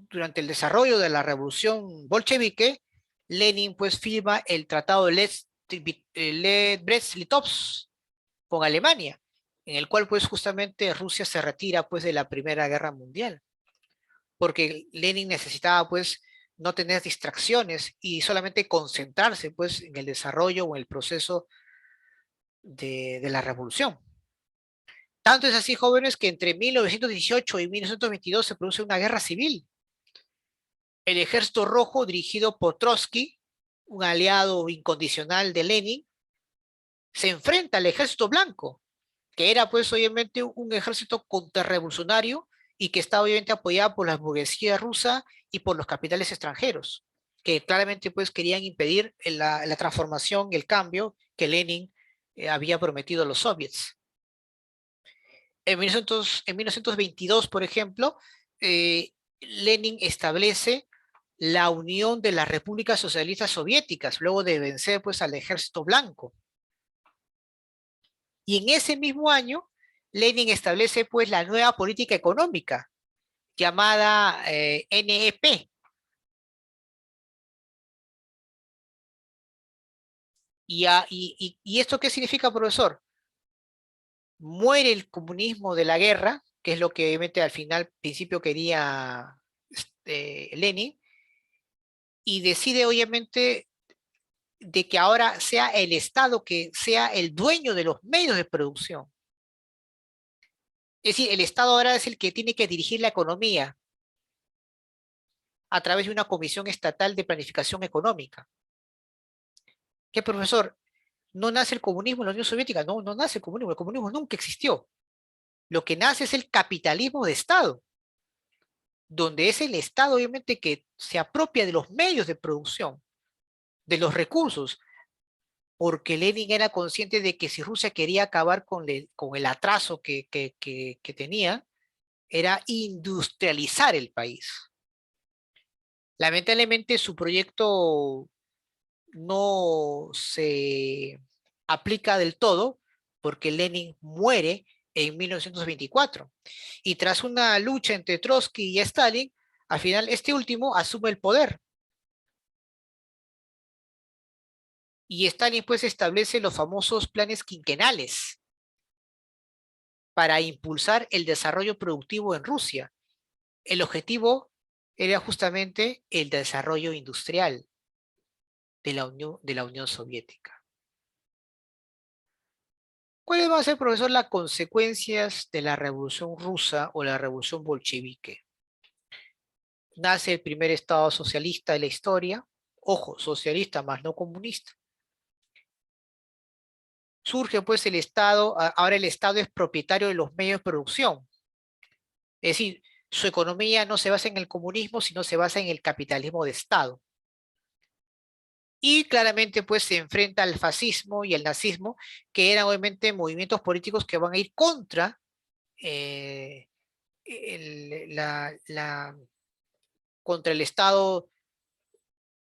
durante el desarrollo de la revolución bolchevique, Lenin pues firma el tratado de Brest-Litovsk con Alemania, en el cual pues justamente Rusia se retira pues de la Primera Guerra Mundial, porque Lenin necesitaba pues no tener distracciones y solamente concentrarse pues en el desarrollo o en el proceso de la revolución. Tanto es así, jóvenes, que entre 1918 y 1922 se produce una guerra civil. El Ejército Rojo, dirigido por Trotsky, un aliado incondicional de Lenin, se enfrenta al Ejército Blanco, que era pues obviamente un ejército contrarrevolucionario y que estaba obviamente apoyado por la burguesía rusa y por los capitales extranjeros, que claramente pues querían impedir la transformación, el cambio que Lenin había prometido a los soviets. En 1922, por ejemplo, Lenin establece la unión de las repúblicas socialistas soviéticas, luego de vencer pues al ejército blanco. Y en ese mismo año, Lenin establece pues la nueva política económica, llamada NEP. ¿Y esto qué significa, profesor? Muere el comunismo de la guerra, que es lo que obviamente al final, principio quería Lenin, y decide obviamente de que ahora sea el Estado que sea el dueño de los medios de producción. Es decir, el Estado ahora es el que tiene que dirigir la economía a través de una comisión estatal de planificación económica. ¿Qué, profesor? ¿No nace el comunismo en la Unión Soviética? No, no nace el comunismo nunca existió. Lo que nace es el capitalismo de Estado, donde es el Estado obviamente que se apropia de los medios de producción, de los recursos, porque Lenin era consciente de que si Rusia quería acabar con el atraso que tenía, era industrializar el país. Lamentablemente su proyecto no se aplica del todo porque Lenin muere en 1924 y tras una lucha entre Trotsky y Stalin, al final este último asume el poder y Stalin pues establece los famosos planes quinquenales para impulsar el desarrollo productivo en Rusia. El objetivo era justamente el desarrollo industrial de la Unión Soviética. ¿Cuáles van a ser, profesor, las consecuencias de la Revolución Rusa o la Revolución Bolchevique? Nace el primer Estado socialista de la historia, ojo, socialista más no comunista. Surge pues el Estado, ahora el Estado es propietario de los medios de producción. Es decir, su economía no se basa en el comunismo, sino se basa en el capitalismo de Estado. Y claramente pues se enfrenta al fascismo y al nazismo, que eran obviamente movimientos políticos que van a ir contra eh, contra el Estado,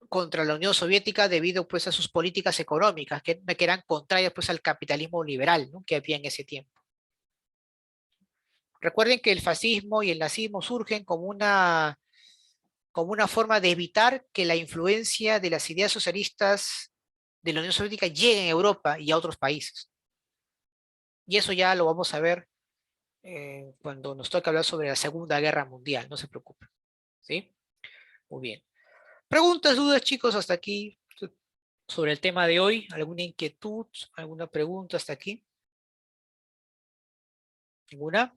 contra la Unión Soviética debido pues a sus políticas económicas que eran contrarias pues al capitalismo liberal, ¿no?, que había en ese tiempo. Recuerden que el fascismo y el nazismo surgen como una forma de evitar que la influencia de las ideas socialistas de la Unión Soviética llegue a Europa y a otros países. Y eso ya lo vamos a ver cuando nos toque hablar sobre la Segunda Guerra Mundial, no se preocupen. ¿Sí? Muy bien. Preguntas, dudas, chicos, hasta aquí sobre el tema de hoy. ¿Alguna inquietud? ¿Alguna pregunta hasta aquí? ¿Ninguna?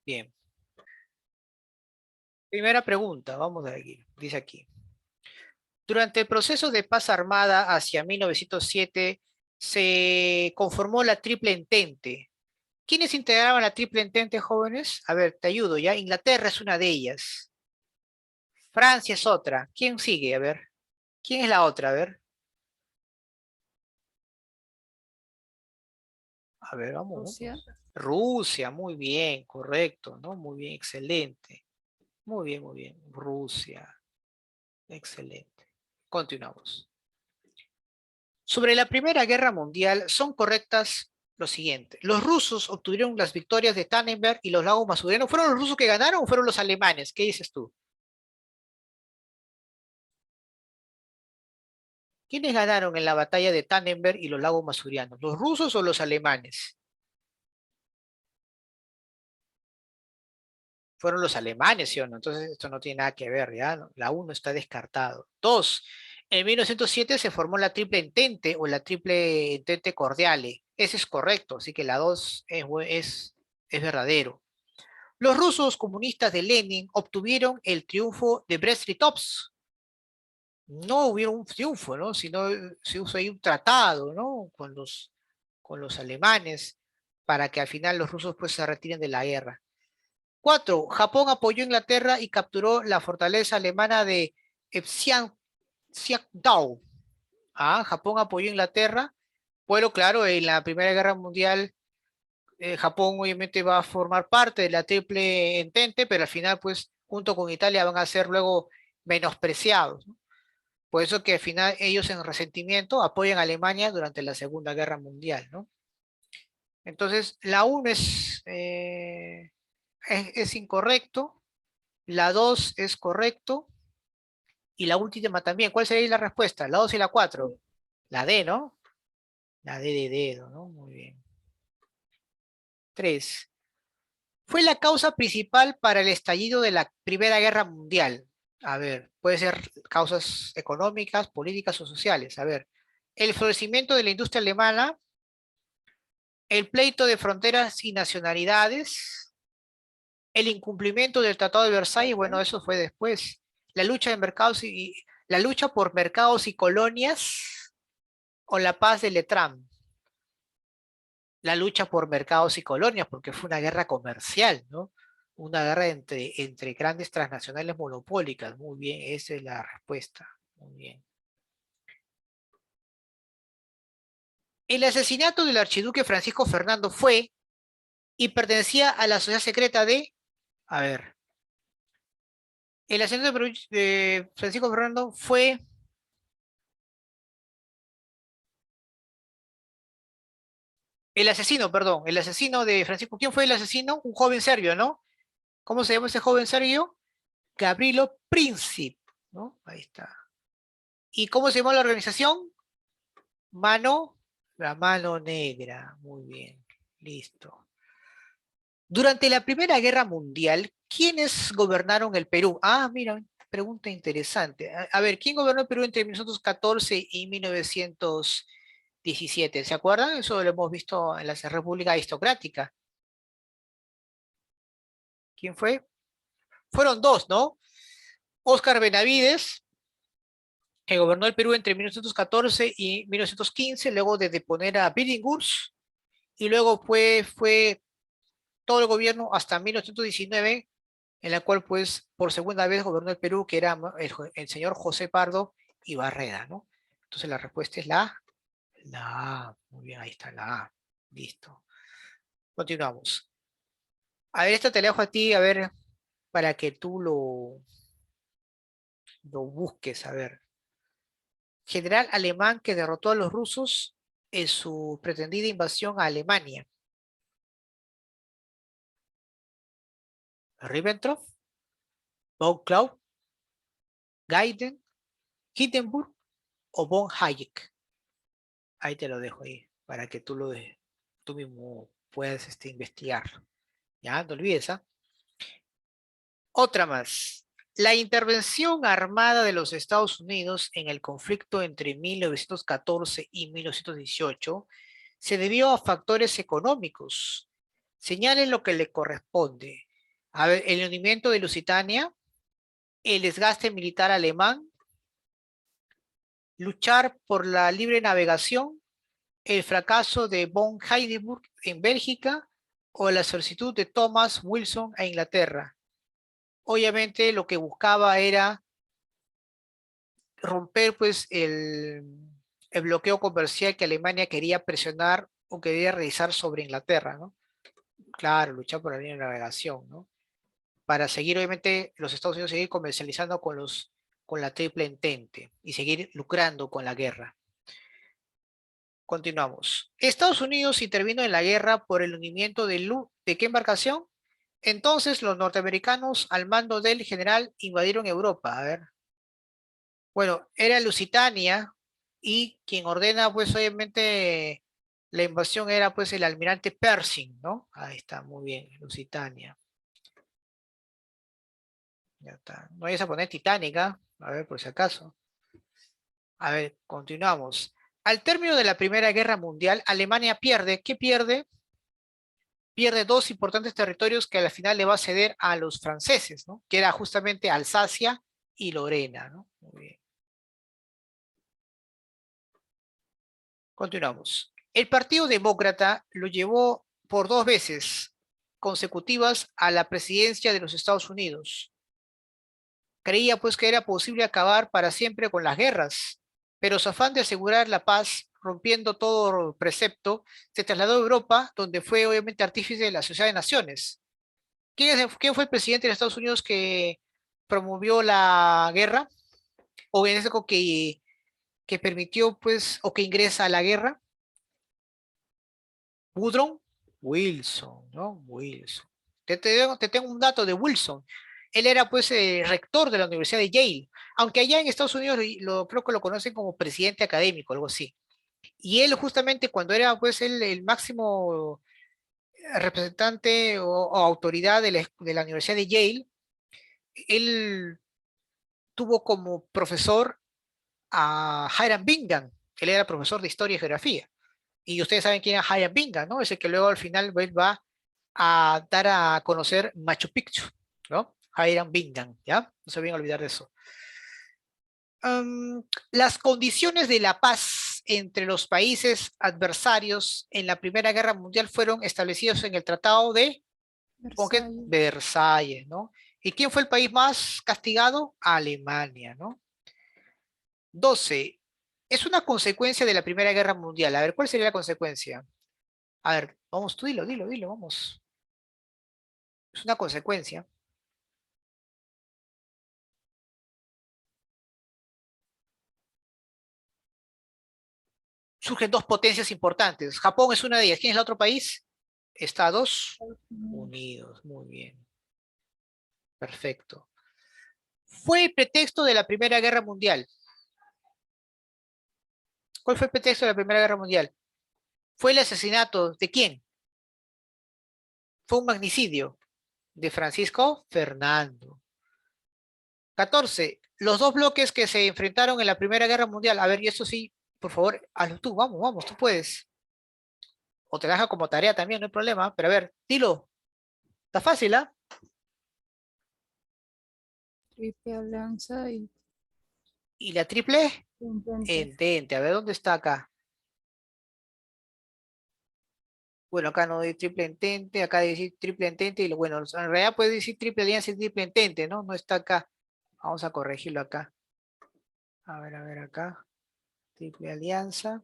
Bien. Primera pregunta, vamos a ver aquí. Dice aquí. Durante el proceso de paz armada hacia 1907 se conformó la Triple Entente. ¿Quiénes integraban la Triple Entente, jóvenes? A ver, te ayudo ya. Inglaterra es una de ellas. Francia es otra. ¿Quién sigue? A ver. ¿Quién es la otra? A ver. A ver, vamos, Rusia. vamos. Rusia, muy bien, correcto, ¿no? Muy bien, excelente. Muy bien. Rusia, excelente. Continuamos. Sobre la Primera Guerra Mundial, ¿son correctas lo siguiente. Los rusos obtuvieron las victorias de Tannenberg y los lagos Masurianos. ¿Fueron los rusos que ganaron o fueron los alemanes? ¿Qué dices tú? ¿Quiénes ganaron en la batalla de Tannenberg y los lagos Masurianos? ¿Los rusos o los alemanes? Fueron los alemanes, ¿sí o no? Entonces esto no tiene nada que ver, ¿ya? La uno está descartado. Dos, en 1907 se formó la Triple Entente o la Triple Entente Cordiale. Ese es correcto, así que la 2 es verdadero. Los rusos comunistas de Lenin obtuvieron el triunfo de Brest-Litovsk. No hubo un triunfo, ¿no? Sino se usó ahí un tratado, ¿no? Con los alemanes para que al final los rusos pues se retiren de la guerra. Cuatro, Japón apoyó a Inglaterra y capturó la fortaleza alemana de Xiangdao. Ah, Japón apoyó a Inglaterra. Bueno, claro, en la Primera Guerra Mundial Japón obviamente va a formar parte de la Triple Entente, pero al final, pues, junto con Italia van a ser luego menospreciados, ¿no? Por eso que al final ellos en resentimiento apoyan a Alemania durante la Segunda Guerra Mundial, ¿no? Entonces, la 1 es incorrecto, la 2 es correcto, y la última también. ¿Cuál sería la respuesta? La 2 y la 4. La D, ¿no? La D de dedo, ¿no? Muy bien. 3. Fue la causa principal para el estallido de la Primera Guerra Mundial. A ver, puede ser causas económicas, políticas o sociales. A ver, el florecimiento de la industria alemana, el pleito de fronteras y nacionalidades, el incumplimiento del Tratado de Versalles, bueno, eso fue después. La lucha de mercados y la lucha por mercados y colonias o la paz de Letrán. La lucha por mercados y colonias, porque fue una guerra comercial, ¿no? Una guerra entre grandes transnacionales monopólicas. Muy bien, esa es la respuesta. Muy bien. El asesinato del archiduque Francisco Fernando fue y pertenecía a la sociedad secreta de, a ver, el asesinato de Francisco Fernando fue, el asesino, perdón, el asesino de Francisco, ¿quién fue el asesino? Un joven serbio, ¿no? ¿Cómo se llama ese joven serbio? Gavrilo Princip, ¿no? Ahí está. ¿Y cómo se llama la organización? Mano, la mano negra. Muy bien, listo. Durante la Primera Guerra Mundial, ¿quiénes gobernaron el Perú? Ah, mira, pregunta interesante. A ver, ¿quién gobernó el Perú entre 1914 y 1917? ¿Se acuerdan? Eso lo hemos visto en la República Aristocrática. ¿Quién fue? Fueron dos, ¿no? Óscar Benavides, que gobernó el Perú entre 1914 y 1915, luego de deponer a Billinghurst, y luego fue todo el gobierno hasta 1919, en la cual pues por segunda vez gobernó el Perú, que era el señor José Pardo y Barreda, ¿no? Entonces la respuesta es la A. Muy bien, ahí está la A. Listo. Continuamos. A ver, esta te la dejo a ti, a ver, para que tú lo busques, a ver. General alemán que derrotó a los rusos en su pretendida invasión a Alemania. Ribbentrop, von Klaup, Gaiden, Hindenburg o von Hayek. Ahí te lo dejo ahí, para que tú mismo puedas investigar. Ya, no olvides, ¿ah? Otra más. La intervención armada de los Estados Unidos en el conflicto entre 1914 y 1918 se debió a factores económicos. Señalen lo que le corresponde. A ver, el hundimiento de Lusitania, el desgaste militar alemán, luchar por la libre navegación, el fracaso de von Hindenburg en Bélgica o la solicitud de Thomas Wilson a Inglaterra. Obviamente lo que buscaba era romper pues el bloqueo comercial que Alemania quería presionar o quería realizar sobre Inglaterra, ¿no? Claro, luchar por la libre navegación, ¿no? Para seguir, obviamente, los Estados Unidos seguir comercializando con la Triple Entente y seguir lucrando con la guerra. Continuamos. Estados Unidos intervino en la guerra por el hundimiento ¿de qué embarcación? Entonces los norteamericanos al mando del general invadieron Europa. A ver. Bueno, era Lusitania y quien ordena pues obviamente la invasión era pues el almirante Pershing, ¿no? Ahí está, muy bien, Lusitania. Ya está. No vayas a poner Titánica, a ver por si acaso. A ver, continuamos. Al término de la Primera Guerra Mundial, Alemania pierde. ¿Qué pierde? Pierde dos importantes territorios que al final le va a ceder a los franceses, ¿no? Que era justamente Alsacia y Lorena, ¿no? Muy bien. Continuamos. El Partido Demócrata lo llevó por dos veces consecutivas a la presidencia de los Estados Unidos. Creía pues que era posible acabar para siempre con las guerras, pero su afán de asegurar la paz, rompiendo todo precepto, se trasladó a Europa, donde fue obviamente artífice de la Sociedad de Naciones. ¿Quién fue el presidente de Estados Unidos que promovió la guerra? O en ese que permitió pues, o que ingresa a la guerra. Woodrow Wilson, ¿no? Wilson. Te tengo un dato de Wilson. Él era pues rector de la Universidad de Yale, aunque allá en Estados Unidos creo que lo conocen como presidente académico, algo así. Y él justamente cuando era pues el máximo representante o autoridad de la Universidad de Yale, él tuvo como profesor a Hiram Bingham. Él era profesor de historia y geografía. Y ustedes saben quién es Hiram Bingham, ¿no? Es el que luego al final él va a dar a conocer Machu Picchu, ¿no? Hiram Bingham, ¿ya? No se olviden olvidar de eso. Las condiciones de la paz entre los países adversarios en la Primera Guerra Mundial fueron establecidos en el Tratado de Versalles. Versalles, ¿no? ¿Y quién fue el país más castigado? Alemania, ¿no? 12. Es una consecuencia de la Primera Guerra Mundial. A ver, ¿cuál sería la consecuencia? A ver, vamos, tú dilo, vamos. Es una consecuencia. Surgen dos potencias importantes. Japón es una de ellas. ¿Quién es el otro país? Estados Unidos. Muy bien. Perfecto. Fue el pretexto de la Primera Guerra Mundial. ¿Cuál fue el pretexto de la Primera Guerra Mundial? Fue el asesinato de quién? Fue un magnicidio de Francisco Fernando. 14. Los dos bloques que se enfrentaron en la Primera Guerra Mundial. A ver, y eso sí, por favor, hazlo tú. Vamos, vamos, tú puedes. O te deja como tarea también, no hay problema. Pero a ver, dilo. Está fácil, ¿ah? Triple Alianza y ¿Y la triple? Entente. Entente. A ver, ¿dónde está acá? Bueno, acá no hay triple entente, acá dice triple entente, y bueno, en realidad puede decir triple alianza y triple entente, ¿no? No está acá. Vamos a corregirlo acá. A ver acá. Triple alianza.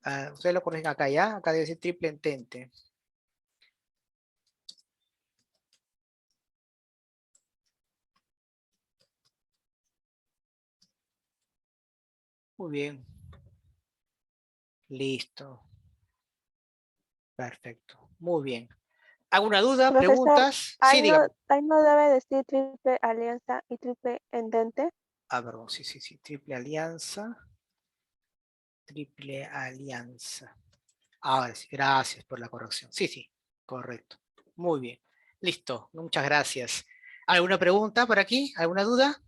Ah, ustedes lo corrigen acá, ¿ya? Acá debe decir triple entente. Muy bien. Listo. Perfecto. Muy bien. ¿Alguna duda? Profesor, ¿Preguntas? Sí, dígame. ahí no debe decir triple alianza y triple entente. Ah, perdón, sí, sí, sí. Triple alianza. Triple alianza. Ahora sí, gracias por la corrección. Sí, sí, correcto. Muy bien. Listo, muchas gracias. ¿Alguna pregunta por aquí? ¿Alguna duda?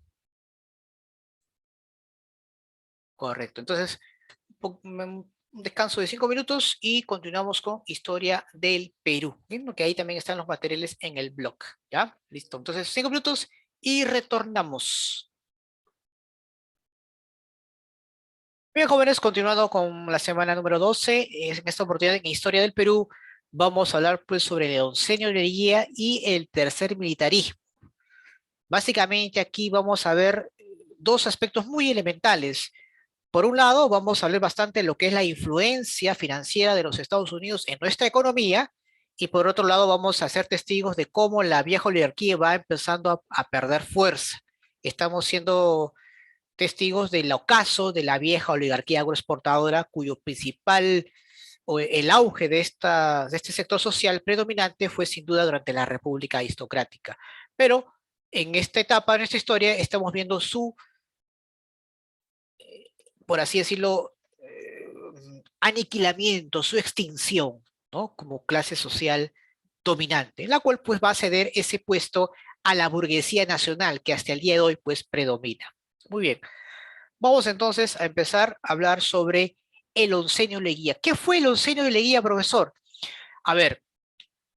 Correcto. Entonces, un descanso de 5 minutos y continuamos con Historia del Perú. Viendo que ahí también están los materiales en el blog. ¿Ya? Listo. Entonces, 5 minutos y retornamos. Bien, jóvenes, continuando con la semana número 12, en esta oportunidad en Historia del Perú vamos a hablar pues sobre el oncenio de Leguía y el tercer militarismo. Básicamente aquí vamos a ver dos aspectos muy elementales. Por un lado, vamos a hablar bastante de lo que es la influencia financiera de los Estados Unidos en nuestra economía, y por otro lado vamos a ser testigos de cómo la vieja oligarquía va empezando a perder fuerza. Estamos siendo testigos del ocaso de la vieja oligarquía agroexportadora, cuyo principal o el auge de este sector social predominante fue sin duda durante la República Aristocrática. Pero en esta etapa, en esta historia, estamos viendo su, por así decirlo, aniquilamiento, su extinción, ¿no? Como clase social dominante, en la cual pues va a ceder ese puesto a la burguesía nacional que hasta el día de hoy pues predomina. Muy bien, vamos entonces a empezar a hablar sobre el Oncenio Leguía. ¿Qué fue el Oncenio de Leguía, profesor? A ver,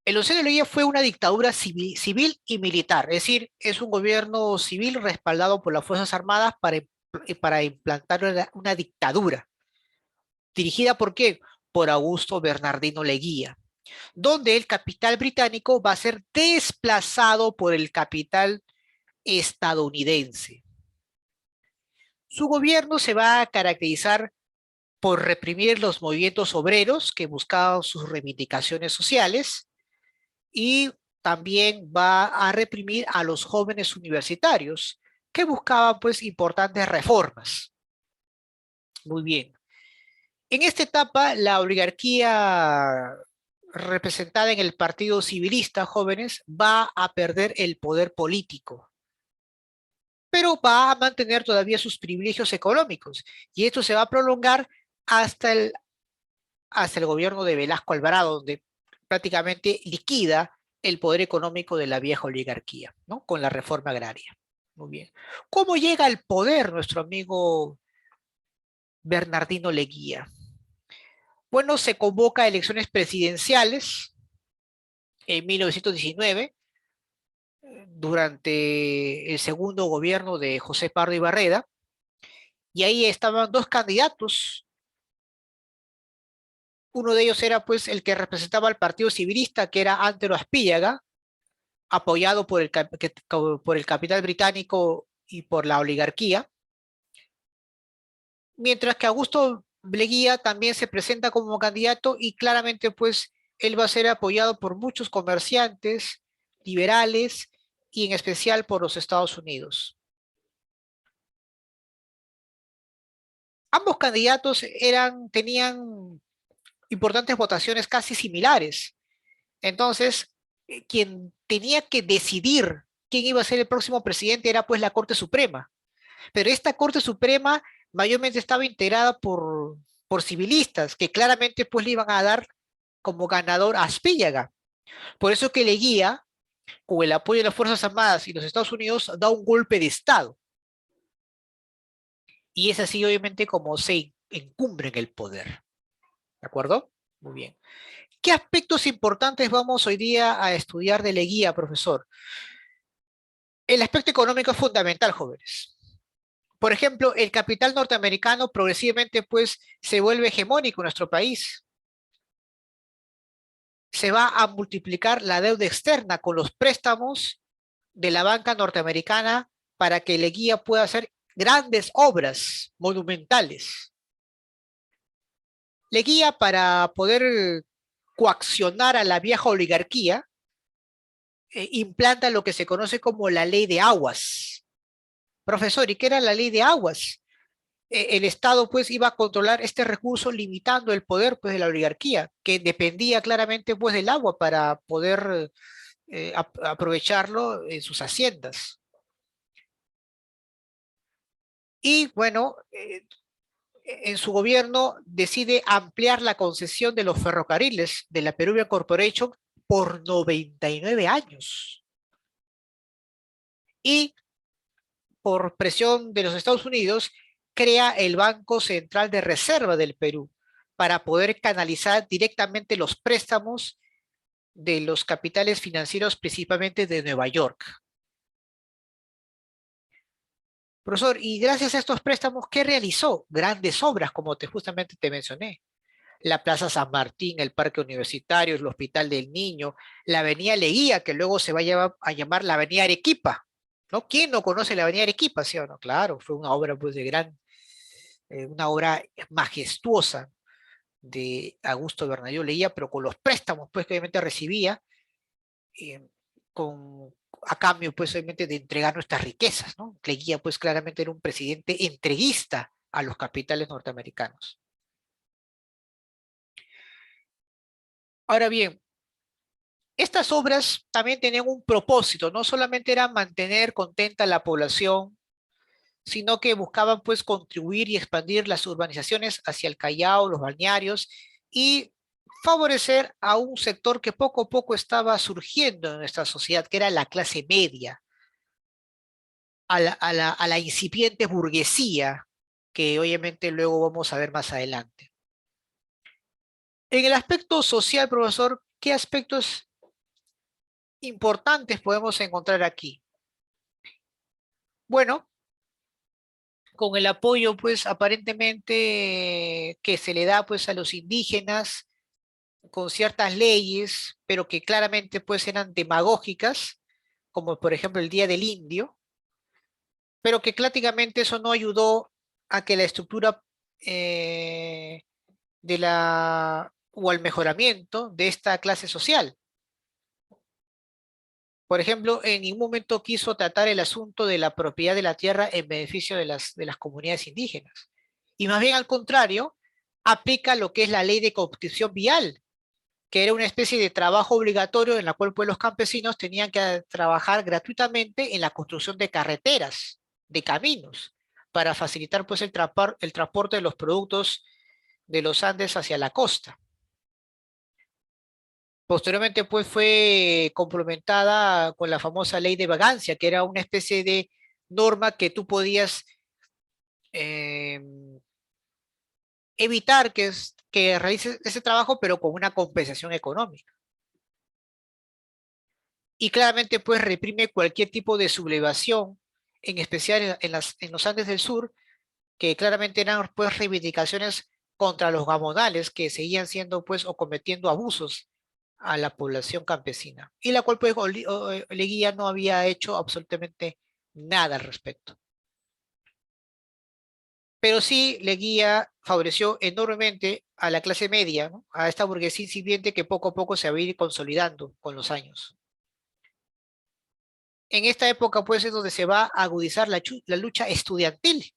el Oncenio de Leguía fue una dictadura civil y militar, es decir, es un gobierno civil respaldado por las Fuerzas Armadas para implantar una dictadura. ¿Dirigida por qué? Por Augusto Bernardino Leguía, donde el capital británico va a ser desplazado por el capital estadounidense. Su gobierno se va a caracterizar por reprimir los movimientos obreros que buscaban sus reivindicaciones sociales y también va a reprimir a los jóvenes universitarios que buscaban pues importantes reformas. Muy bien. En esta etapa, la oligarquía representada en el Partido Civilista, jóvenes, va a perder el poder político, pero va a mantener todavía sus privilegios económicos, y esto se va a prolongar hasta el gobierno de Velasco Alvarado, donde prácticamente liquida el poder económico de la vieja oligarquía, ¿no? Con la reforma agraria. Muy bien. ¿Cómo llega al poder nuestro amigo Bernardino Leguía? Bueno, se convoca a elecciones presidenciales en 1919, durante el segundo gobierno de José Pardo y Barreda, y ahí estaban dos candidatos. Uno de ellos era pues el que representaba al Partido Civilista, que era Antero Aspíllaga, apoyado por el capital británico y por la oligarquía, mientras que Augusto Leguía también se presenta como candidato y claramente pues él va a ser apoyado por muchos comerciantes liberales y en especial por los Estados Unidos. Ambos candidatos tenían importantes votaciones casi similares. Entonces, quien tenía que decidir quién iba a ser el próximo presidente era pues la Corte Suprema. Pero esta Corte Suprema mayormente estaba integrada por civilistas que claramente pues le iban a dar como ganador a Aspíllaga. Por eso que Leguía, con el apoyo de las Fuerzas Armadas y los Estados Unidos, da un golpe de Estado. Y es así obviamente como se encumbre en el poder. ¿De acuerdo? Muy bien. ¿Qué aspectos importantes vamos hoy día a estudiar de Leguía, profesor? El aspecto económico es fundamental, jóvenes. Por ejemplo, el capital norteamericano progresivamente pues se vuelve hegemónico en nuestro país. Se va a multiplicar la deuda externa con los préstamos de la banca norteamericana para que Leguía pueda hacer grandes obras monumentales. Leguía, para poder coaccionar a la vieja oligarquía, implanta lo que se conoce como la ley de aguas. Profesor, ¿y qué era la ley de aguas? El Estado pues iba a controlar este recurso limitando el poder pues de la oligarquía, que dependía claramente pues del agua para poder aprovecharlo en sus haciendas. Y bueno, en su gobierno decide ampliar la concesión de los ferrocarriles de la Peruvian Corporation por 99 años. Y por presión de los Estados Unidos, crea el Banco Central de Reserva del Perú para poder canalizar directamente los préstamos de los capitales financieros, principalmente de Nueva York. Profesor, y gracias a estos préstamos, ¿qué realizó? Grandes obras, como justamente te mencioné. La Plaza San Martín, el Parque Universitario, el Hospital del Niño, la Avenida Leguía, que luego se va a llamar la Avenida Arequipa, ¿no? ¿Quién no conoce la Avenida Arequipa, sí o no? Claro, fue una obra pues una obra majestuosa de Augusto Bernardino Leguía, pero con los préstamos pues que obviamente recibía, eh, con, a cambio, pues, obviamente, de entregar nuestras riquezas, ¿no? Leguía, pues, claramente era un presidente entreguista a los capitales norteamericanos. Ahora bien, estas obras también tenían un propósito, no solamente era mantener contenta a la población, sino que buscaban pues contribuir y expandir las urbanizaciones hacia el Callao, los balnearios y favorecer a un sector que poco a poco estaba surgiendo en nuestra sociedad, que era la clase media, a la incipiente burguesía, que obviamente luego vamos a ver más adelante. En el aspecto social, profesor, ¿qué aspectos importantes podemos encontrar aquí? Bueno, con el apoyo, pues, aparentemente que se le da, pues, a los indígenas con ciertas leyes, pero que claramente, pues, eran demagógicas, como por ejemplo el Día del Indio, pero que prácticamente eso no ayudó a que la estructura eh, o al mejoramiento de esta clase social. Por ejemplo, en ningún momento quiso tratar el asunto de la propiedad de la tierra en beneficio de las comunidades indígenas. Y más bien al contrario, aplica lo que es la ley de construcción vial, que era una especie de trabajo obligatorio en la cual pues, los campesinos tenían que trabajar gratuitamente en la construcción de carreteras, de caminos, para facilitar pues, el transporte de los productos de los Andes hacia la costa. Posteriormente, pues, fue complementada con la famosa ley de vagancia, que era una especie de norma que tú podías eh, evitar que realices ese trabajo, pero con una compensación económica. Y claramente, pues, reprime cualquier tipo de sublevación, en especial en los Andes del Sur, que claramente eran, pues, reivindicaciones contra los gamonales que seguían siendo, pues, o cometiendo abusos a la población campesina, y la cual pues Leguía no había hecho absolutamente nada al respecto. Pero sí Leguía favoreció enormemente a la clase media, ¿no? A esta burguesía incipiente que poco a poco se va a ir consolidando con los años. En esta época pues es donde se va a agudizar la lucha estudiantil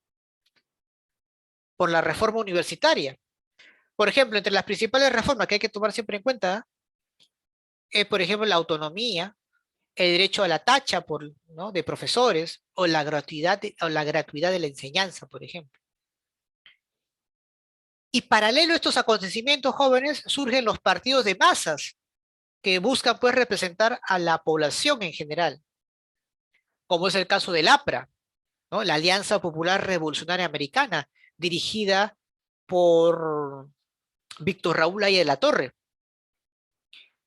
por la reforma universitaria. Por ejemplo, entre las principales reformas que hay que tomar siempre en cuenta es, por ejemplo, la autonomía, el derecho a la tacha ¿no? de profesores o o la gratuidad de la enseñanza, por ejemplo. Y paralelo a estos acontecimientos jóvenes surgen los partidos de masas que buscan pues representar a la población en general, como es el caso del APRA, ¿no? La Alianza Popular Revolucionaria Americana, dirigida por Víctor Raúl Aya de la Torre.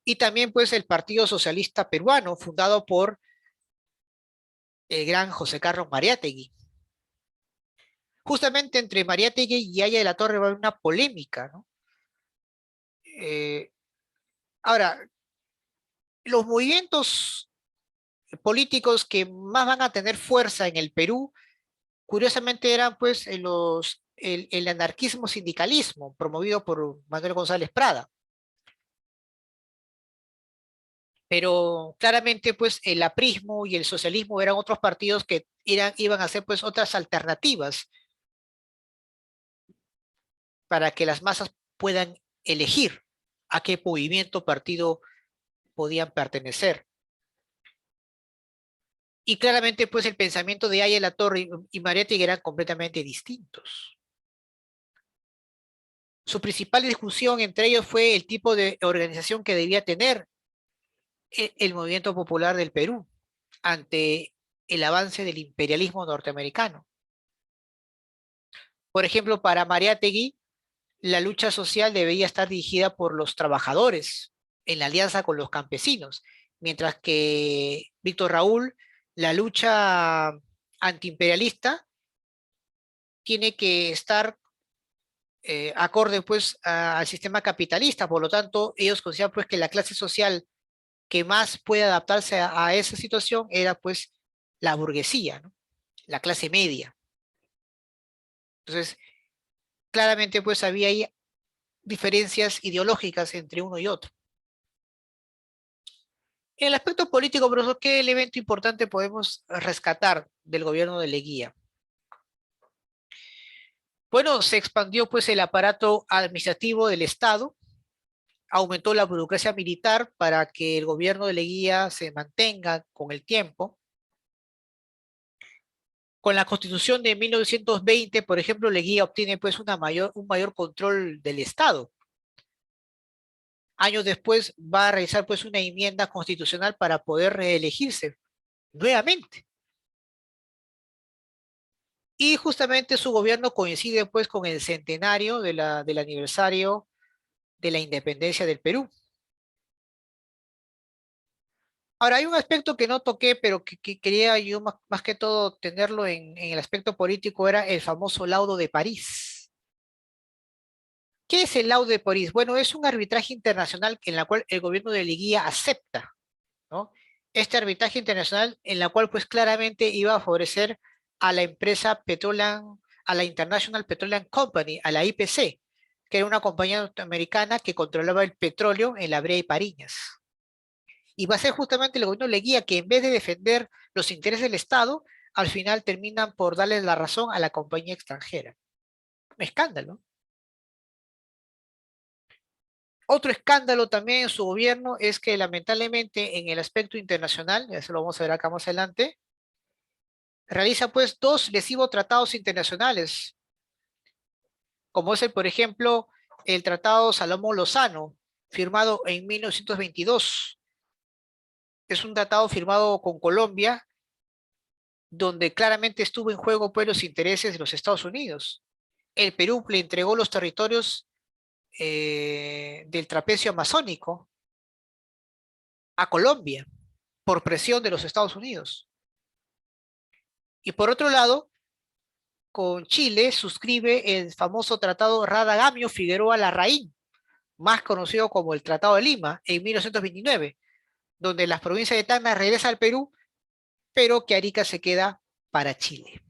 Y también pues el Partido Socialista Peruano, fundado por el gran José Carlos Mariátegui. Justamente entre Mariátegui y Aya de la Torre va a haber una polémica, ¿no? Ahora, los movimientos políticos que más van a tener fuerza en el Perú, curiosamente eran pues el anarquismo sindicalismo, promovido por Manuel González Prada. Pero claramente pues el aprismo y el socialismo eran otros partidos que iban a ser pues otras alternativas para que las masas puedan elegir a qué movimiento partido podían pertenecer. Y claramente, pues, el pensamiento de Aya la Torre y Mariátegui eran completamente distintos. Su principal discusión entre ellos fue el tipo de organización que debía tener el movimiento popular del Perú ante el avance del imperialismo norteamericano. Por ejemplo, para Mariátegui, la lucha social debía estar dirigida por los trabajadores en la alianza con los campesinos, mientras que Víctor Raúl, la lucha antiimperialista tiene que estar acorde pues al sistema capitalista. Por lo tanto, ellos consideran pues que la clase social que más puede adaptarse a esa situación era pues la burguesía, ¿no? La clase media. Entonces, claramente pues había ahí diferencias ideológicas entre uno y otro. En el aspecto político, profesor, ¿qué elemento importante podemos rescatar del gobierno de Leguía? Bueno, se expandió pues el aparato administrativo del Estado, aumentó la burocracia militar para que el gobierno de Leguía se mantenga con el tiempo. Con la Constitución de 1920, por ejemplo, Leguía obtiene pues un mayor control del Estado. Años después va a realizar pues una enmienda constitucional para poder reelegirse nuevamente. Y justamente su gobierno coincide pues con el centenario del aniversario de la independencia del Perú. Ahora, hay un aspecto que no toqué, pero que quería yo más que todo tenerlo en el aspecto político, era el famoso laudo de París. ¿Qué es el laudo de París? Bueno, es un arbitraje internacional en la cual el gobierno de Leguía acepta, ¿no? Este arbitraje internacional en la cual pues claramente iba a favorecer a la empresa Petroleum, a la International Petroleum Company, a la IPC, que era una compañía norteamericana que controlaba el petróleo en la Brea y Pariñas. Y va a ser justamente el gobierno de Leguía que en vez de defender los intereses del Estado, al final terminan por darle la razón a la compañía extranjera. Un escándalo. Otro escándalo también en su gobierno es que lamentablemente en el aspecto internacional, eso lo vamos a ver acá más adelante, realiza pues dos lesivos tratados internacionales, como es el, por ejemplo, el Tratado Salomón-Lozano, firmado en 1922. Es un tratado firmado con Colombia, donde claramente estuvo en juego pues los intereses de los Estados Unidos. El Perú le entregó los territorios del trapecio amazónico a Colombia por presión de los Estados Unidos. Y por otro lado, con Chile suscribe el famoso Tratado Radagamio-Figueroa Larraín, más conocido como el Tratado de Lima, en 1929, donde las provincias de Tacna regresan al Perú, pero que Arica se queda para Chile.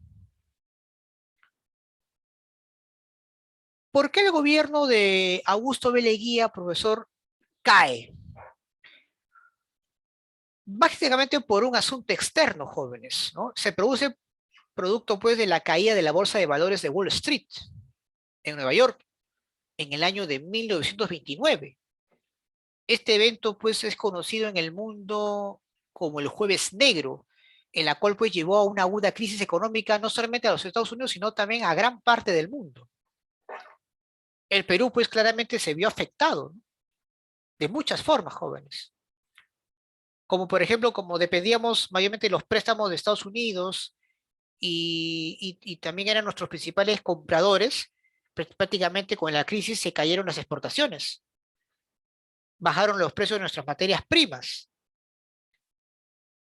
¿Por qué el gobierno de Augusto B. Leguía, profesor, cae? Básicamente por un asunto externo, jóvenes, ¿no? Se produce producto, pues, de la caída de la bolsa de valores de Wall Street en Nueva York en el año de 1929. Este evento, pues, es conocido en el mundo como el Jueves Negro, en la cual, pues, llevó a una aguda crisis económica no solamente a los Estados Unidos, sino también a gran parte del mundo. El Perú, pues, claramente se vio afectado, ¿no? De muchas formas, jóvenes. Como por ejemplo, como dependíamos mayormente de los préstamos de Estados Unidos y también eran nuestros principales compradores, prácticamente con la crisis se cayeron las exportaciones, bajaron los precios de nuestras materias primas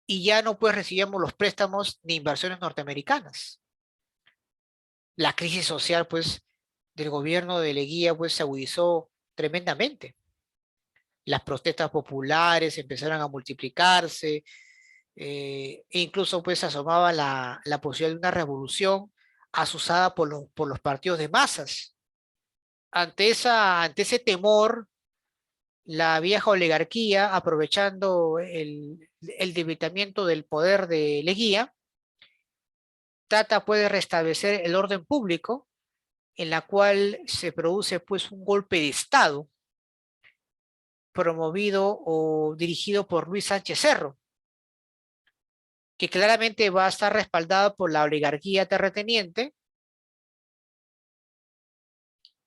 y ya no pues recibíamos los préstamos ni inversiones norteamericanas. La crisis social pues del gobierno de Leguía pues se agudizó tremendamente. Las protestas populares empezaron a multiplicarse, e incluso pues asomaba la posibilidad de una revolución asusada por los partidos de masas. Ante ese temor, la vieja oligarquía, aprovechando el debilitamiento del poder de Leguía, trata pues de restablecer el orden público, en la cual se produce pues un golpe de Estado promovido o dirigido por Luis Sánchez Cerro, que claramente va a estar respaldado por la oligarquía terrateniente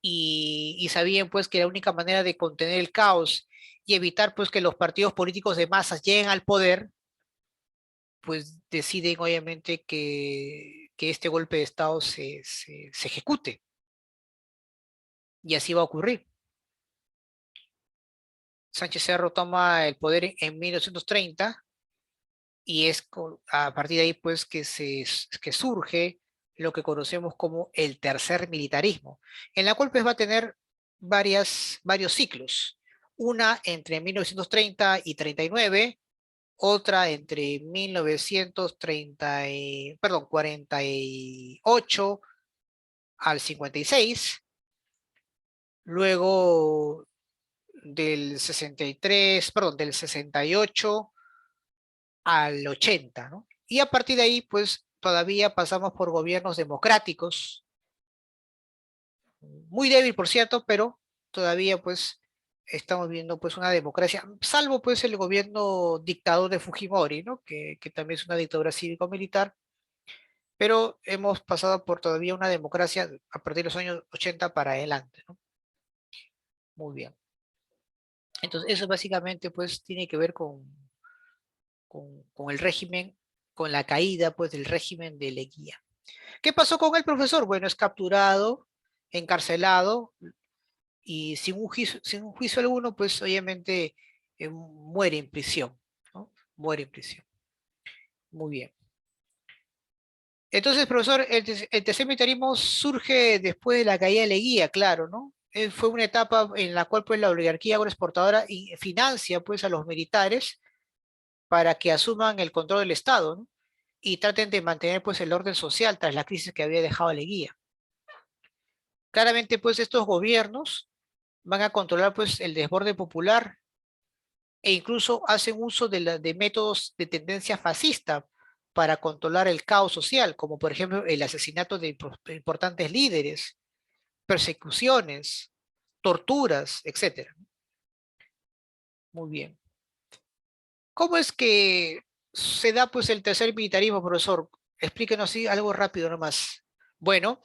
y sabían pues que la única manera de contener el caos y evitar pues que los partidos políticos de masas lleguen al poder, pues deciden obviamente que este golpe de Estado se ejecute. Y así va a ocurrir. Sánchez Cerro toma el poder en 1930 y es a partir de ahí pues que surge lo que conocemos como el tercer militarismo, en la cual pues va a tener varios ciclos. Una entre 1930 y 39, otra entre 48 al 56, luego del 63, perdón, del 68 al 80, ¿no? Y a partir de ahí, pues todavía pasamos por gobiernos democráticos, muy débil, por cierto, pero todavía pues estamos viendo pues una democracia, salvo pues el gobierno dictador de Fujimori, ¿no? Que también es una dictadura cívico-militar, pero hemos pasado por todavía una democracia a partir de los años 80 para adelante, ¿no? Muy bien. Entonces, eso básicamente pues tiene que ver con el régimen, con la caída pues del régimen de Leguía. ¿Qué pasó con el profesor? Bueno, es capturado, encarcelado y sin un juicio alguno, pues obviamente muere en prisión, ¿no? Muere en prisión. Muy bien. Entonces, profesor, el tercer militarismo surge después de la caída de Leguía, claro, ¿no? Fue una etapa en la cual pues la oligarquía agroexportadora financia pues a los militares para que asuman el control del Estado, ¿no? Y traten de mantener pues el orden social tras la crisis que había dejado Leguía. Claramente pues estos gobiernos van a controlar pues el desborde popular e incluso hacen uso de métodos de tendencia fascista para controlar el caos social, como por ejemplo el asesinato de importantes líderes, persecuciones, torturas, etcétera. Muy bien. ¿Cómo es que se da pues el tercer militarismo, profesor? Explíquenos así algo rápido nomás. Bueno,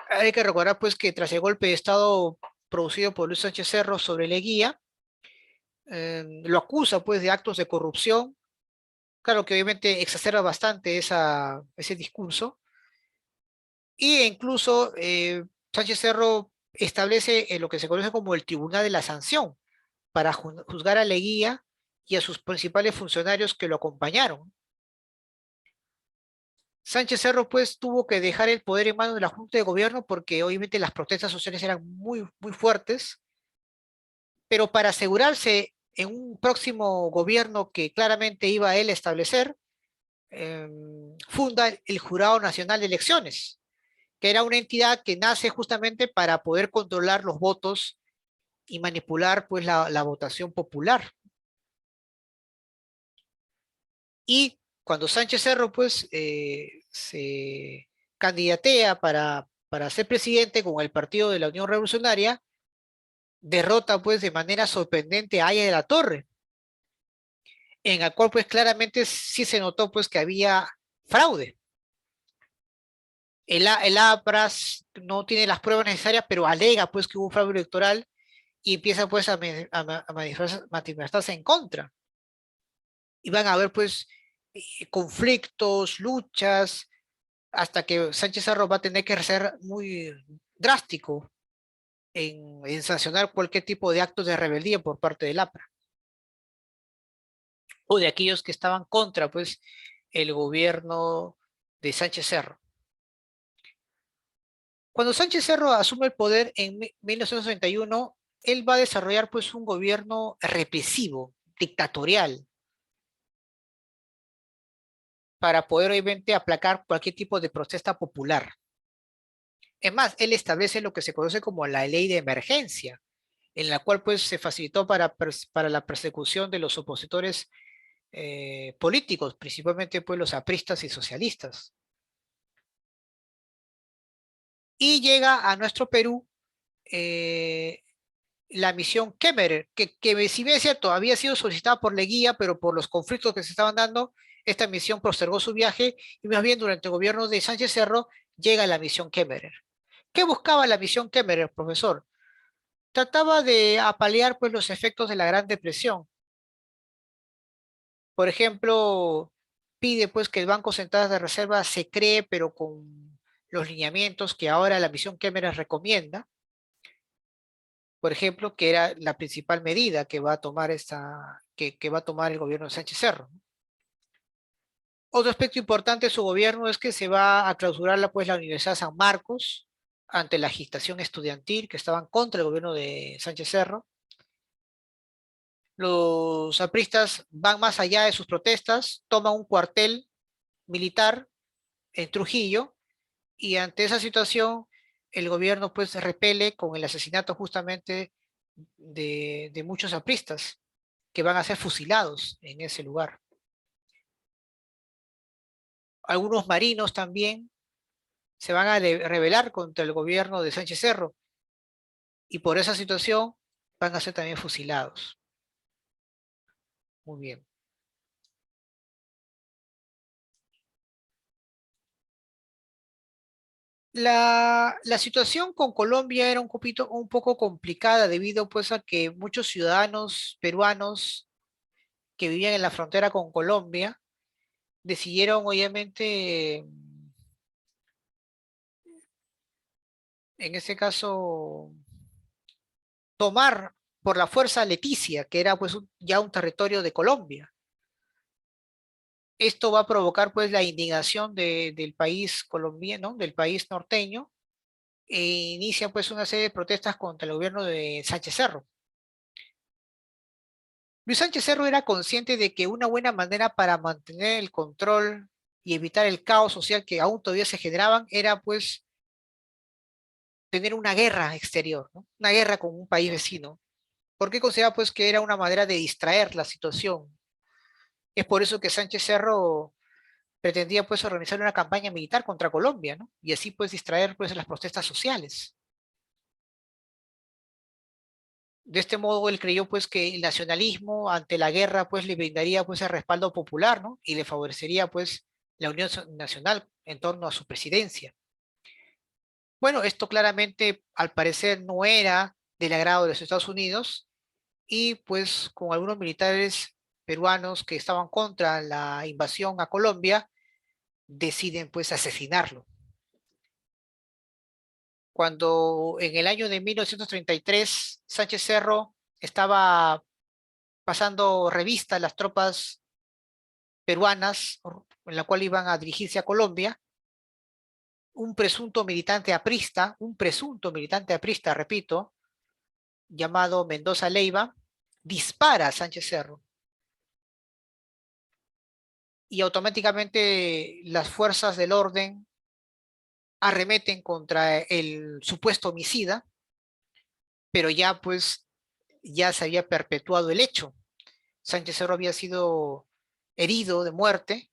hay que recordar pues que tras el golpe de Estado producido por Luis Sánchez Cerro sobre Leguía, lo acusa pues de actos de corrupción, claro que obviamente exacerba bastante ese discurso, e incluso Sánchez Cerro establece lo que se conoce como el Tribunal de la Sanción para juzgar a Leguía y a sus principales funcionarios que lo acompañaron. Sánchez Cerro pues tuvo que dejar el poder en manos de la Junta de Gobierno porque obviamente las protestas sociales eran muy, muy fuertes, pero para asegurarse en un próximo gobierno que claramente iba a él establecer, funda el Jurado Nacional de Elecciones, que era una entidad que nace justamente para poder controlar los votos y manipular pues la votación popular. Y cuando Sánchez Cerro pues se candidatea para ser presidente con el partido de la Unión Revolucionaria, derrota pues de manera sorprendente a Aya de la Torre, en el cual pues claramente sí se notó pues que había fraude. El APRAS no tiene las pruebas necesarias, pero alega pues que hubo fraude electoral y empieza pues a manifestarse en contra. Y van a haber pues conflictos, luchas, hasta que Sánchez Cerro va a tener que ser muy drástico en sancionar cualquier tipo de actos de rebeldía por parte del APRA o de aquellos que estaban contra pues el gobierno de Sánchez Cerro. Cuando Sánchez Cerro asume el poder en 1991, él va a desarrollar pues un gobierno represivo, dictatorial, para poder obviamente aplacar cualquier tipo de protesta popular. Es más, él establece lo que se conoce como la ley de emergencia, en la cual pues se facilitó para la persecución de los opositores políticos, principalmente pues los apristas y socialistas. Y llega a nuestro Perú eh, la misión Kemmerer, que si bien es cierto, había sido solicitada por Leguía, pero por los conflictos que se estaban dando, esta misión postergó su viaje y más bien durante el gobierno de Sánchez Cerro llega la misión Kemmerer. ¿Qué buscaba la misión Kemmerer, profesor? Trataba de apalear pues los efectos de la Gran Depresión. Por ejemplo, pide pues que el Banco Central de Reserva se cree, pero con los lineamientos que ahora la misión Kemmerer recomienda, por ejemplo, que era la principal medida que va a tomar que va a tomar el gobierno de Sánchez Cerro. Otro aspecto importante de su gobierno es que se va a clausurar pues, la Universidad San Marcos ante la agitación estudiantil que estaban contra el gobierno de Sánchez Cerro. Los apristas van más allá de sus protestas, toman un cuartel militar en Trujillo y ante esa situación el gobierno pues repele con el asesinato justamente de muchos apristas que van a ser fusilados en ese lugar. algunos marinos también se van a rebelar contra el gobierno de Sánchez Cerro y por esa situación van a ser también fusilados. Muy bien. La situación con Colombia era un poco complicada debido pues a que muchos ciudadanos peruanos que vivían en la frontera con Colombia decidieron obviamente, en ese caso, tomar por la fuerza Leticia, que era pues ya un territorio de Colombia. Esto va a provocar pues la indignación del país colombiano, del país norteño, e inicia pues una serie de protestas contra el gobierno de Sánchez Cerro. Luis Sánchez Cerro era consciente de que una buena manera para mantener el control y evitar el caos social que aún todavía se generaban era pues tener una guerra exterior, ¿no? Una guerra con un país vecino, porque consideraba pues que era una manera de distraer la situación. Es por eso que Sánchez Cerro pretendía pues organizar una campaña militar contra Colombia, ¿no? Y así pues distraer pues las protestas sociales. De este modo él creyó pues que el nacionalismo ante la guerra pues le brindaría pues el respaldo popular, ¿no? Y le favorecería pues la unión nacional en torno a su presidencia. Bueno, esto claramente al parecer no era del agrado de los Estados Unidos y pues con algunos militares peruanos que estaban contra la invasión a Colombia deciden pues asesinarlo. Cuando en el año de 1933 Sánchez Cerro estaba pasando revista a las tropas peruanas en la cual iban a dirigirse a Colombia, un presunto militante aprista, repito, llamado Mendoza Leiva, dispara a Sánchez Cerro y automáticamente las fuerzas del orden arremeten contra el supuesto homicida, pero ya pues ya se había perpetuado el hecho. Sánchez Cerro había sido herido de muerte,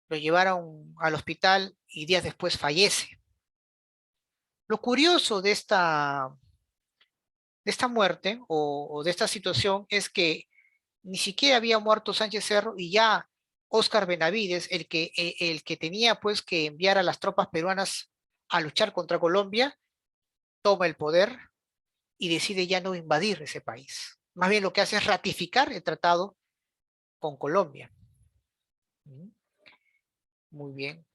lo llevaron al hospital y días después fallece. Lo curioso de esta muerte o de esta situación es que ni siquiera había muerto Sánchez Cerro y ya Óscar Benavides, el que tenía pues que enviar a las tropas peruanas a luchar contra Colombia, toma el poder y decide ya no invadir ese país. Más bien lo que hace es ratificar el tratado con Colombia. Muy bien.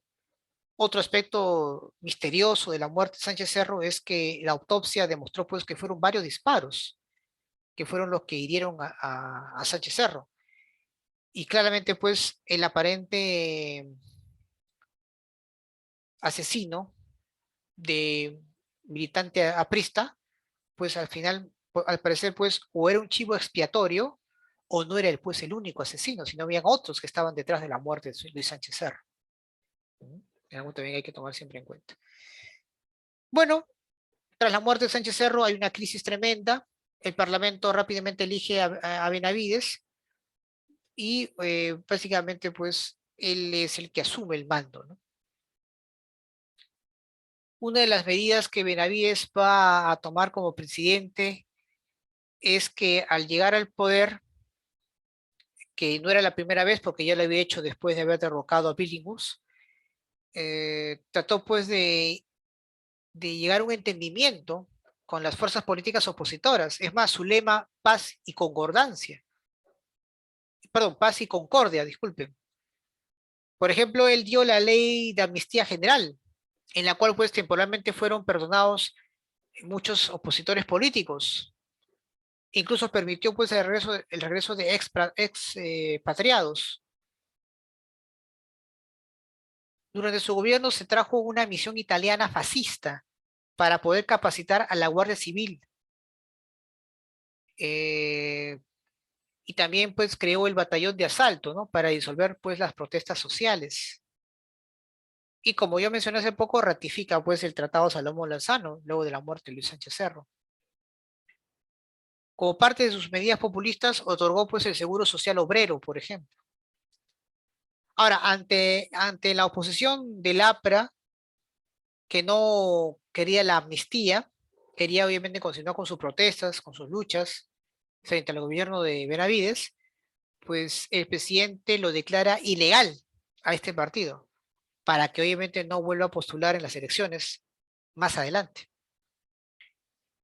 Otro aspecto misterioso de la muerte de Sánchez Cerro es que la autopsia demostró pues que fueron varios disparos que fueron los que hirieron a Sánchez Cerro. Y claramente pues el aparente asesino de militante aprista, pues al final, al parecer pues o era un chivo expiatorio o no era pues el único asesino, sino habían otros que estaban detrás de la muerte de Luis Sánchez Cerro. Algo también hay que tomar siempre en cuenta. Bueno, tras la muerte de Sánchez Cerro hay una crisis tremenda. El Parlamento rápidamente elige a Benavides y básicamente pues él es el que asume el mando, ¿no? Una de las medidas que Benavides va a tomar como presidente es que al llegar al poder, que no era la primera vez porque ya lo había hecho después de haber derrocado a Billinghus, trató pues de llegar a un entendimiento con las fuerzas políticas opositoras. Es más, su lema, paz y concordancia. Perdón, paz y concordia, disculpen. Por ejemplo, él dio la ley de amnistía general, en la cual pues temporalmente fueron perdonados muchos opositores políticos. Incluso permitió pues el regreso de expatriados. Durante su gobierno se trajo una misión italiana fascista para poder capacitar a la Guardia Civil. Y también pues creó el batallón de asalto, ¿no? Para disolver pues las protestas sociales. Y como yo mencioné hace poco, ratifica pues el Tratado Salomón-Lozano luego de la muerte de Luis Sánchez Cerro. Como parte de sus medidas populistas, otorgó pues el Seguro Social Obrero, por ejemplo. Ahora, ante la oposición del APRA, que no quería la amnistía, quería obviamente continuar con sus protestas, con sus luchas frente al gobierno de Benavides, pues el presidente lo declara ilegal a este partido, para que obviamente no vuelva a postular en las elecciones más adelante.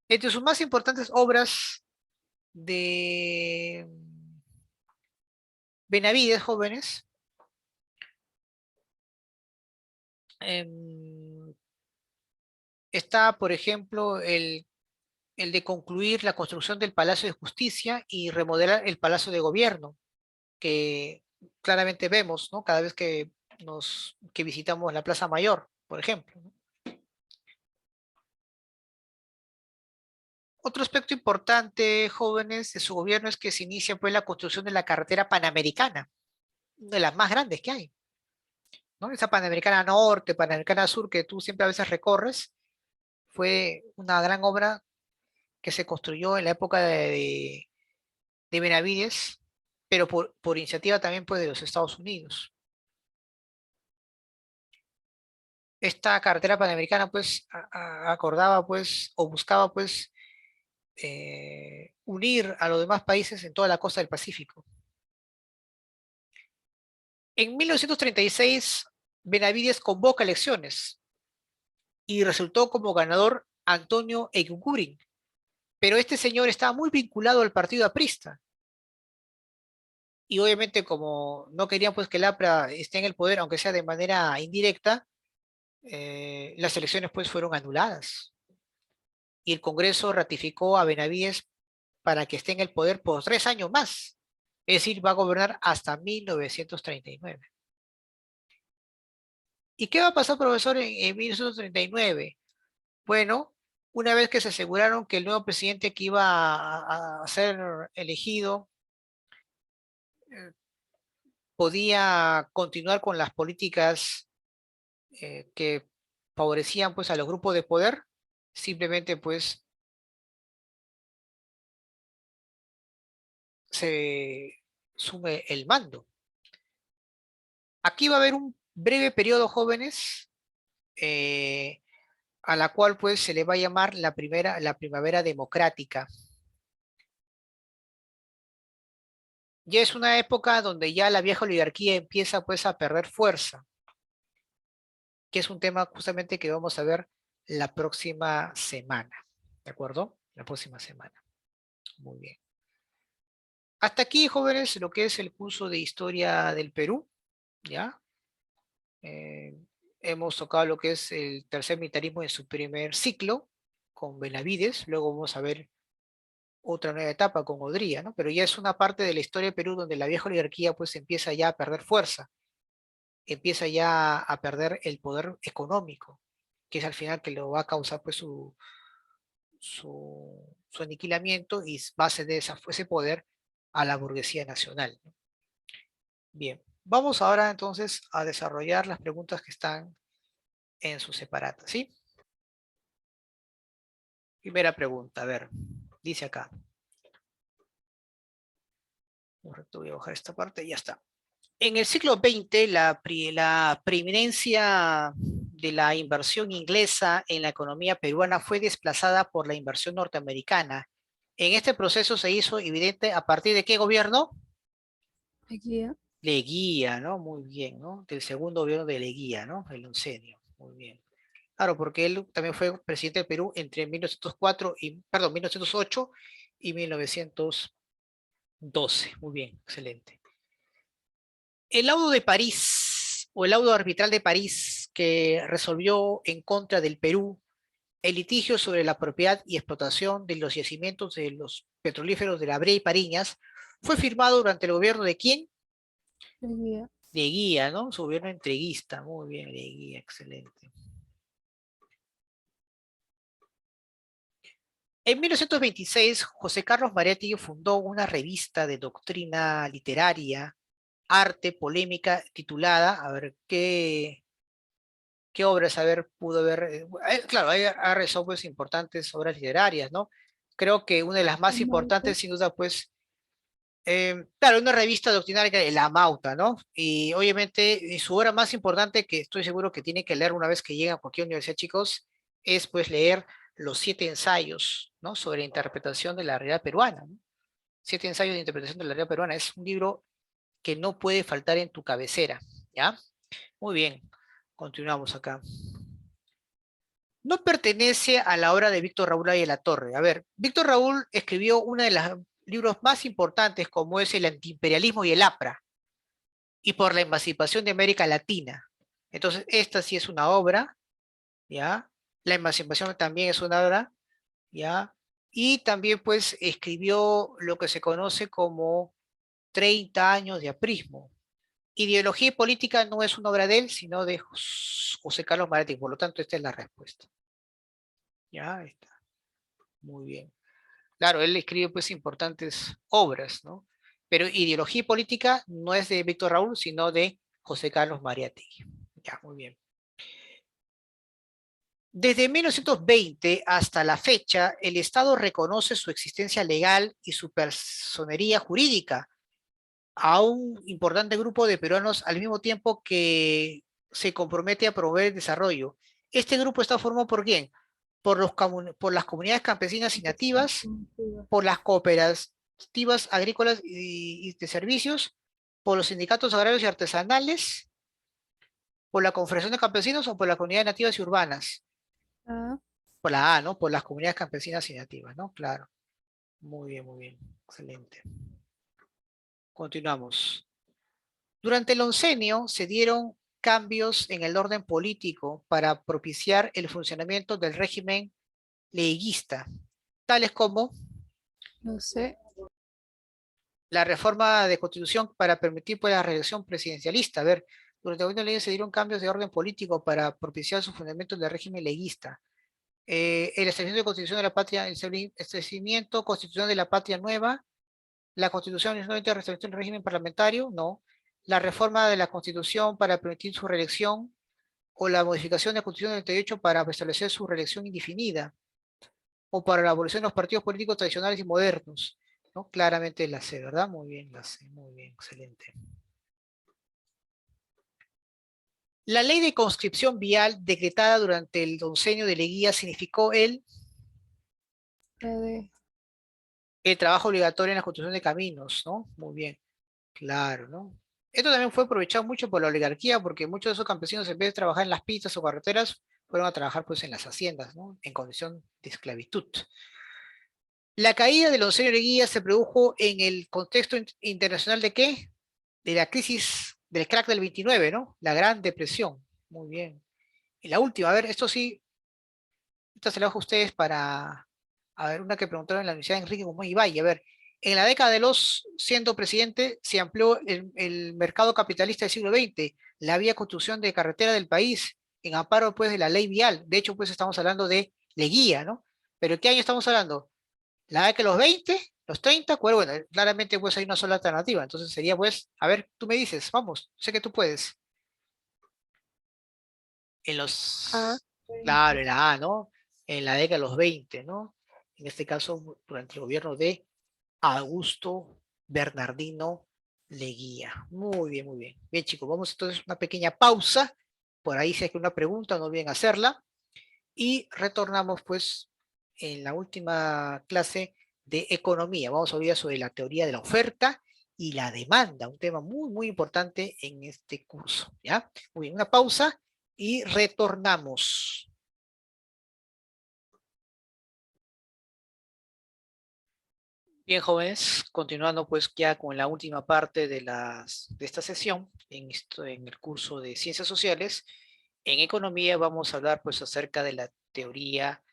Entre sus más importantes obras de Benavides, jóvenes, em, está, por ejemplo, el de concluir la construcción del Palacio de Justicia y remodelar el Palacio de Gobierno, que claramente vemos, ¿no? Cada vez que visitamos la Plaza Mayor, por ejemplo, ¿no? Otro aspecto importante, jóvenes, de su gobierno es que se inicia pues la construcción de la carretera panamericana, una de las más grandes que hay, ¿no? Esa Panamericana Norte, Panamericana Sur, que tú siempre a veces recorres, fue una gran obra que se construyó en la época de Benavides, pero por iniciativa también pues de los Estados Unidos. Esta carretera panamericana pues acordaba pues o buscaba pues unir a los demás países en toda la costa del Pacífico. En 1936, Benavides convoca elecciones y resultó como ganador Antonio Eguiguren, pero este señor estaba muy vinculado al partido aprista y obviamente como no querían pues que el APRA esté en el poder, aunque sea de manera indirecta, las elecciones pues fueron anuladas y el Congreso ratificó a Benavides para que esté en el poder por 3 años más, es decir, va a gobernar hasta 1939. ¿Y qué va a pasar, profesor, en 1939? Bueno, una vez que se aseguraron que el nuevo presidente que iba a ser elegido eh, podía continuar con las políticas que favorecían pues a los grupos de poder, simplemente pues se sume el mando. Aquí va a haber un breve periodo, jóvenes, eh, a la cual pues se le va a llamar la primavera democrática. Ya es una época donde ya la vieja oligarquía empieza pues a perder fuerza, que es un tema justamente que vamos a ver la próxima semana, ¿de acuerdo? La próxima semana. Muy bien. Hasta aquí, jóvenes, lo que es el curso de historia del Perú, ¿ya? Eh, hemos tocado lo que es el tercer militarismo en su primer ciclo, con Benavides, luego vamos a ver otra nueva etapa con Odría, ¿no? Pero ya es una parte de la historia de Perú donde la vieja oligarquía pues empieza ya a perder fuerza, empieza ya a perder el poder económico, que es al final que lo va a causar pues su aniquilamiento y va a ceder ese poder a la burguesía nacional, ¿no? Bien, vamos ahora entonces a desarrollar las preguntas que están en su separata, ¿sí? Primera pregunta, a ver, dice acá. Correcto, voy a bajar esta parte y ya está. En el siglo XX, la preeminencia de la inversión inglesa en la economía peruana fue desplazada por la inversión norteamericana. En este proceso se hizo evidente a partir de qué gobierno? Leguía. Leguía, ¿no? Muy bien, ¿no? Del segundo gobierno de Leguía, ¿no? El oncenio, muy bien. Claro, porque él también fue presidente del Perú entre 1908 y 1912. Muy bien, excelente. El laudo de París, o el laudo arbitral de París, que resolvió en contra del Perú el litigio sobre la propiedad y explotación de los yacimientos de los petrolíferos de La Brea y Pariñas, fue firmado durante el gobierno de ¿quién? Leguía. De Guía, ¿no? Su gobierno entreguista. Muy bien, de Guía, excelente. En 1926, José Carlos Mariátegui fundó una revista de doctrina literaria, arte, polémica, titulada, a ver, ¿qué obras pudo haber? Claro, ha realizado pues importantes obras literarias, ¿no? Creo que una de las más Quijote. importantes, sin duda, pues, Claro, una revista doctrinaria de La Mauta, ¿no? Y obviamente su obra más importante, que estoy seguro que tiene que leer una vez que llega a cualquier universidad, chicos, es pues leer los 7 ensayos, ¿no? Sobre interpretación de la realidad peruana, ¿no? 7 ensayos de interpretación de la realidad peruana. Es un libro que no puede faltar en tu cabecera, ¿ya? Muy bien, continuamos acá. No pertenece a la obra de Víctor Raúl de la Torre. A ver, Víctor Raúl escribió uno de los libros más importantes como es El antiimperialismo y el APRA, y por la emancipación de América Latina. Entonces, esta sí es una obra, ¿ya? La emancipación también es una obra, ¿ya? Y también, pues, escribió lo que se conoce como 30 años de aprismo. Ideología y política no es una obra de él, sino de José Carlos Maretti. Por lo tanto, esta es la respuesta. Ya ahí está. Muy bien. Claro, él escribe pues importantes obras, ¿no? Pero ideología y política no es de Víctor Raúl, sino de José Carlos Mariátegui. Ya, muy bien. Desde 1920 hasta la fecha, el Estado reconoce su existencia legal y su personería jurídica a un importante grupo de peruanos al mismo tiempo que se compromete a promover el desarrollo. Este grupo está formado por quién? Por las comunidades campesinas y nativas, por las cooperativas agrícolas y de servicios, por los sindicatos agrarios y artesanales, por la Confederación de Campesinos o por las comunidades nativas y urbanas. A, Por la A, ¿no? Por las comunidades campesinas y nativas, ¿no? Claro. Muy bien, muy bien. Excelente. Continuamos. Durante el oncenio se dieron cambios en el orden político para propiciar el funcionamiento del régimen leguista, tales como no sé. la reforma de constitución para permitir pues, la reelección presidencialista. A ver, durante el gobierno de Leguía se dieron cambios de orden político para propiciar su fundamento del régimen leguista. El establecimiento de constitución de la patria, el establecimiento constitucional de la patria nueva, la constitución originalmente restableció el régimen parlamentario, no. La reforma de la constitución para permitir su reelección, o la modificación de la constitución del 98 para establecer su reelección indefinida, o para la abolición de los partidos políticos tradicionales y modernos. ¿No? Claramente la C, ¿verdad? Muy bien, la C, muy bien, excelente. La ley de conscripción vial decretada durante el oncenio de Leguía significó La de el trabajo obligatorio en la construcción de caminos, ¿no? Muy bien, claro, ¿no? Esto también fue aprovechado mucho por la oligarquía, porque muchos de esos campesinos, en vez de trabajar en las pistas o carreteras, fueron a trabajar pues en las haciendas, ¿no? En condición de esclavitud. La caída del oncenio de Leguía se produjo en el contexto internacional de ¿qué? De la crisis del crack del 29, ¿no? La Gran Depresión. Muy bien. Y la última, a ver, esto sí, esta se la dejo a ustedes para, a ver, una que preguntaron en la Universidad de Enrique Guzmán Ibai. A ver, en la década de los, siendo presidente, se amplió el mercado capitalista del siglo XX, la vía construcción de carretera del país, en amparo, pues, de la ley vial. De hecho, pues, estamos hablando de Leguía, ¿no? Pero ¿qué año estamos hablando? La verdad que los 20, los 30, bueno, claramente pues hay una sola alternativa. Entonces sería pues, a ver, tú me dices, vamos, sé que tú puedes. En A, los, claro, en la A, ¿no? En la década de los 20, ¿no? En este caso, durante el gobierno de Augusto Bernardino Leguía. Muy bien, muy bien. Bien, chicos, vamos entonces a una pequeña pausa. Por ahí si hay una pregunta, no olviden hacerla. Y retornamos pues en la última clase de economía. Vamos a hablar sobre la teoría de la oferta y la demanda, un tema muy, muy importante en este curso. ¿Ya? Muy bien, una pausa y retornamos. Bien, jóvenes, continuando pues ya con la última parte de esta sesión en el curso de Ciencias Sociales. En economía vamos a hablar pues acerca de la teoría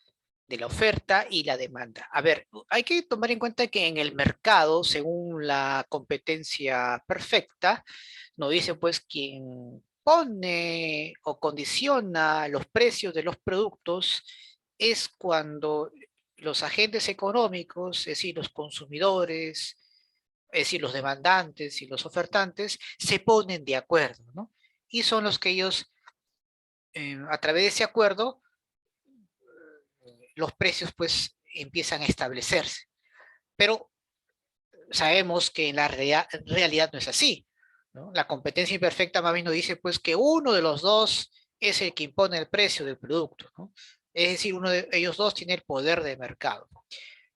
de la oferta y la demanda. A ver, hay que tomar en cuenta que en el mercado, según la competencia perfecta, nos dice pues quien pone o condiciona los precios de los productos es cuando los agentes económicos, es decir, los consumidores, es decir, los demandantes y los ofertantes, se ponen de acuerdo, ¿no? Y son los que ellos, a través de ese acuerdo, los precios pues empiezan a establecerse. Pero sabemos que en la realidad no es así, ¿no? La competencia imperfecta más bien nos dice pues que uno de los dos es el que impone el precio del producto, ¿no? Es decir, uno de ellos dos tiene el poder de mercado.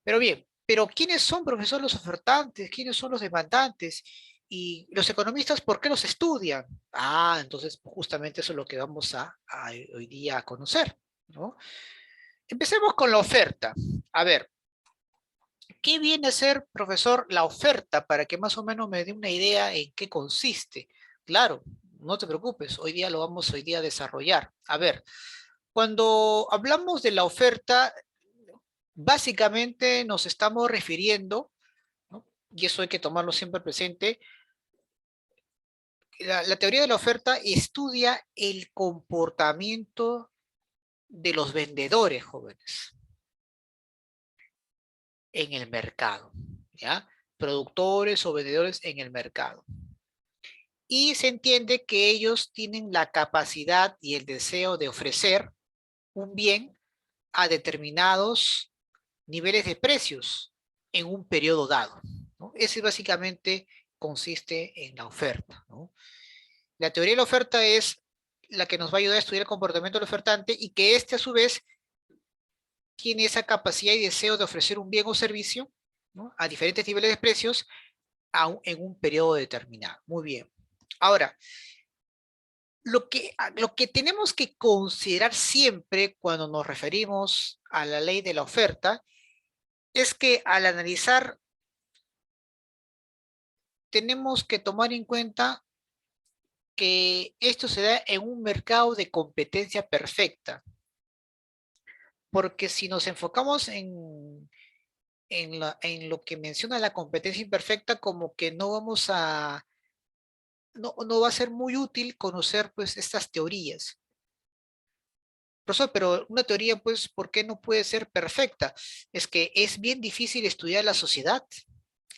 Pero bien, pero ¿quiénes son, profesor, los ofertantes? ¿Quiénes son los demandantes? Y los economistas, ¿por qué los estudian? Ah, entonces justamente eso es lo que vamos a hoy día a conocer, ¿no? Empecemos con la oferta. A ver, ¿qué viene a ser, profesor, la oferta para que más o menos me dé una idea en qué consiste? Claro, no te preocupes, hoy día lo vamos hoy día a desarrollar. A ver, cuando hablamos de la oferta, básicamente nos estamos refiriendo, ¿no? Y eso hay que tomarlo siempre presente. La teoría de la oferta estudia el comportamiento de los vendedores jóvenes en el mercado, ¿ya? Productores o vendedores en el mercado. Y se entiende que ellos tienen la capacidad y el deseo de ofrecer un bien a determinados niveles de precios en un periodo dado, ¿no? Ese básicamente consiste en la oferta, ¿no? La teoría de la oferta es la que nos va a ayudar a estudiar el comportamiento del ofertante y que éste a su vez tiene esa capacidad y deseo de ofrecer un bien o servicio, ¿no? A diferentes niveles de precios en un periodo determinado. Muy bien. Ahora, lo que tenemos que considerar siempre cuando nos referimos a la ley de la oferta es que al analizar tenemos que tomar en cuenta que esto se da en un mercado de competencia perfecta, porque si nos enfocamos en lo que menciona la competencia imperfecta, como que no vamos a, no va a ser muy útil conocer pues estas teorías. Profesor, pero una teoría, pues, ¿por qué no puede ser perfecta? Es que es bien difícil estudiar la sociedad.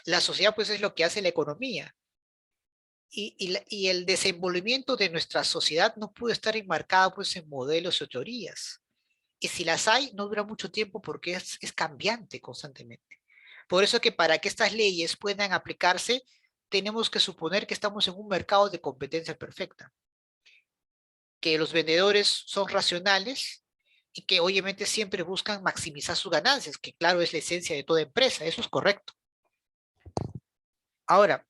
La sociedad, pues, es lo que hace la economía. Y el desenvolvimiento de nuestra sociedad no puede estar enmarcado, pues, en modelos o teorías. Y si las hay, no dura mucho tiempo porque es cambiante constantemente. Por eso que para que estas leyes puedan aplicarse, tenemos que suponer que estamos en un mercado de competencia perfecta, que los vendedores son racionales y que obviamente siempre buscan maximizar sus ganancias, que claro es la esencia de toda empresa, eso es correcto. Ahora,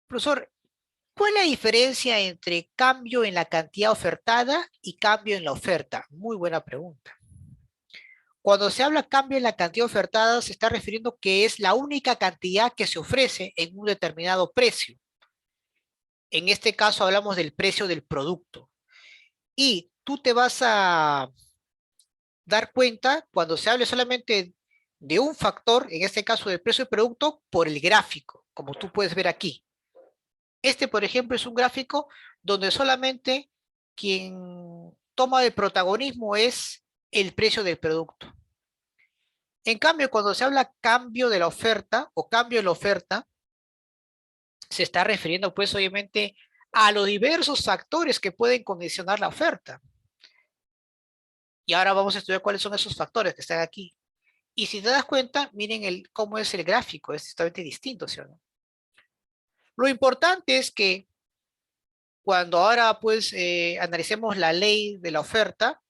profesor, ¿cuál es la diferencia entre cambio en la cantidad ofertada y cambio en la oferta? Muy buena pregunta. Cuando se habla cambio en la cantidad ofertada, se está refiriendo que es la única cantidad que se ofrece en un determinado precio. En este caso hablamos del precio del producto. Y tú te vas a dar cuenta cuando se hable solamente de un factor, en este caso del precio del producto, por el gráfico, como tú puedes ver aquí. Este, por ejemplo, es un gráfico donde solamente quien toma el protagonismo es el precio del producto. En cambio, cuando se habla cambio de la oferta o cambio de la oferta, se está refiriendo pues obviamente a los diversos factores que pueden condicionar la oferta. Y ahora vamos a estudiar cuáles son esos factores que están aquí. Y si te das cuenta, miren cómo es el gráfico, es totalmente distinto, ¿sí o no? Lo importante es que cuando ahora pues analicemos la ley de la oferta,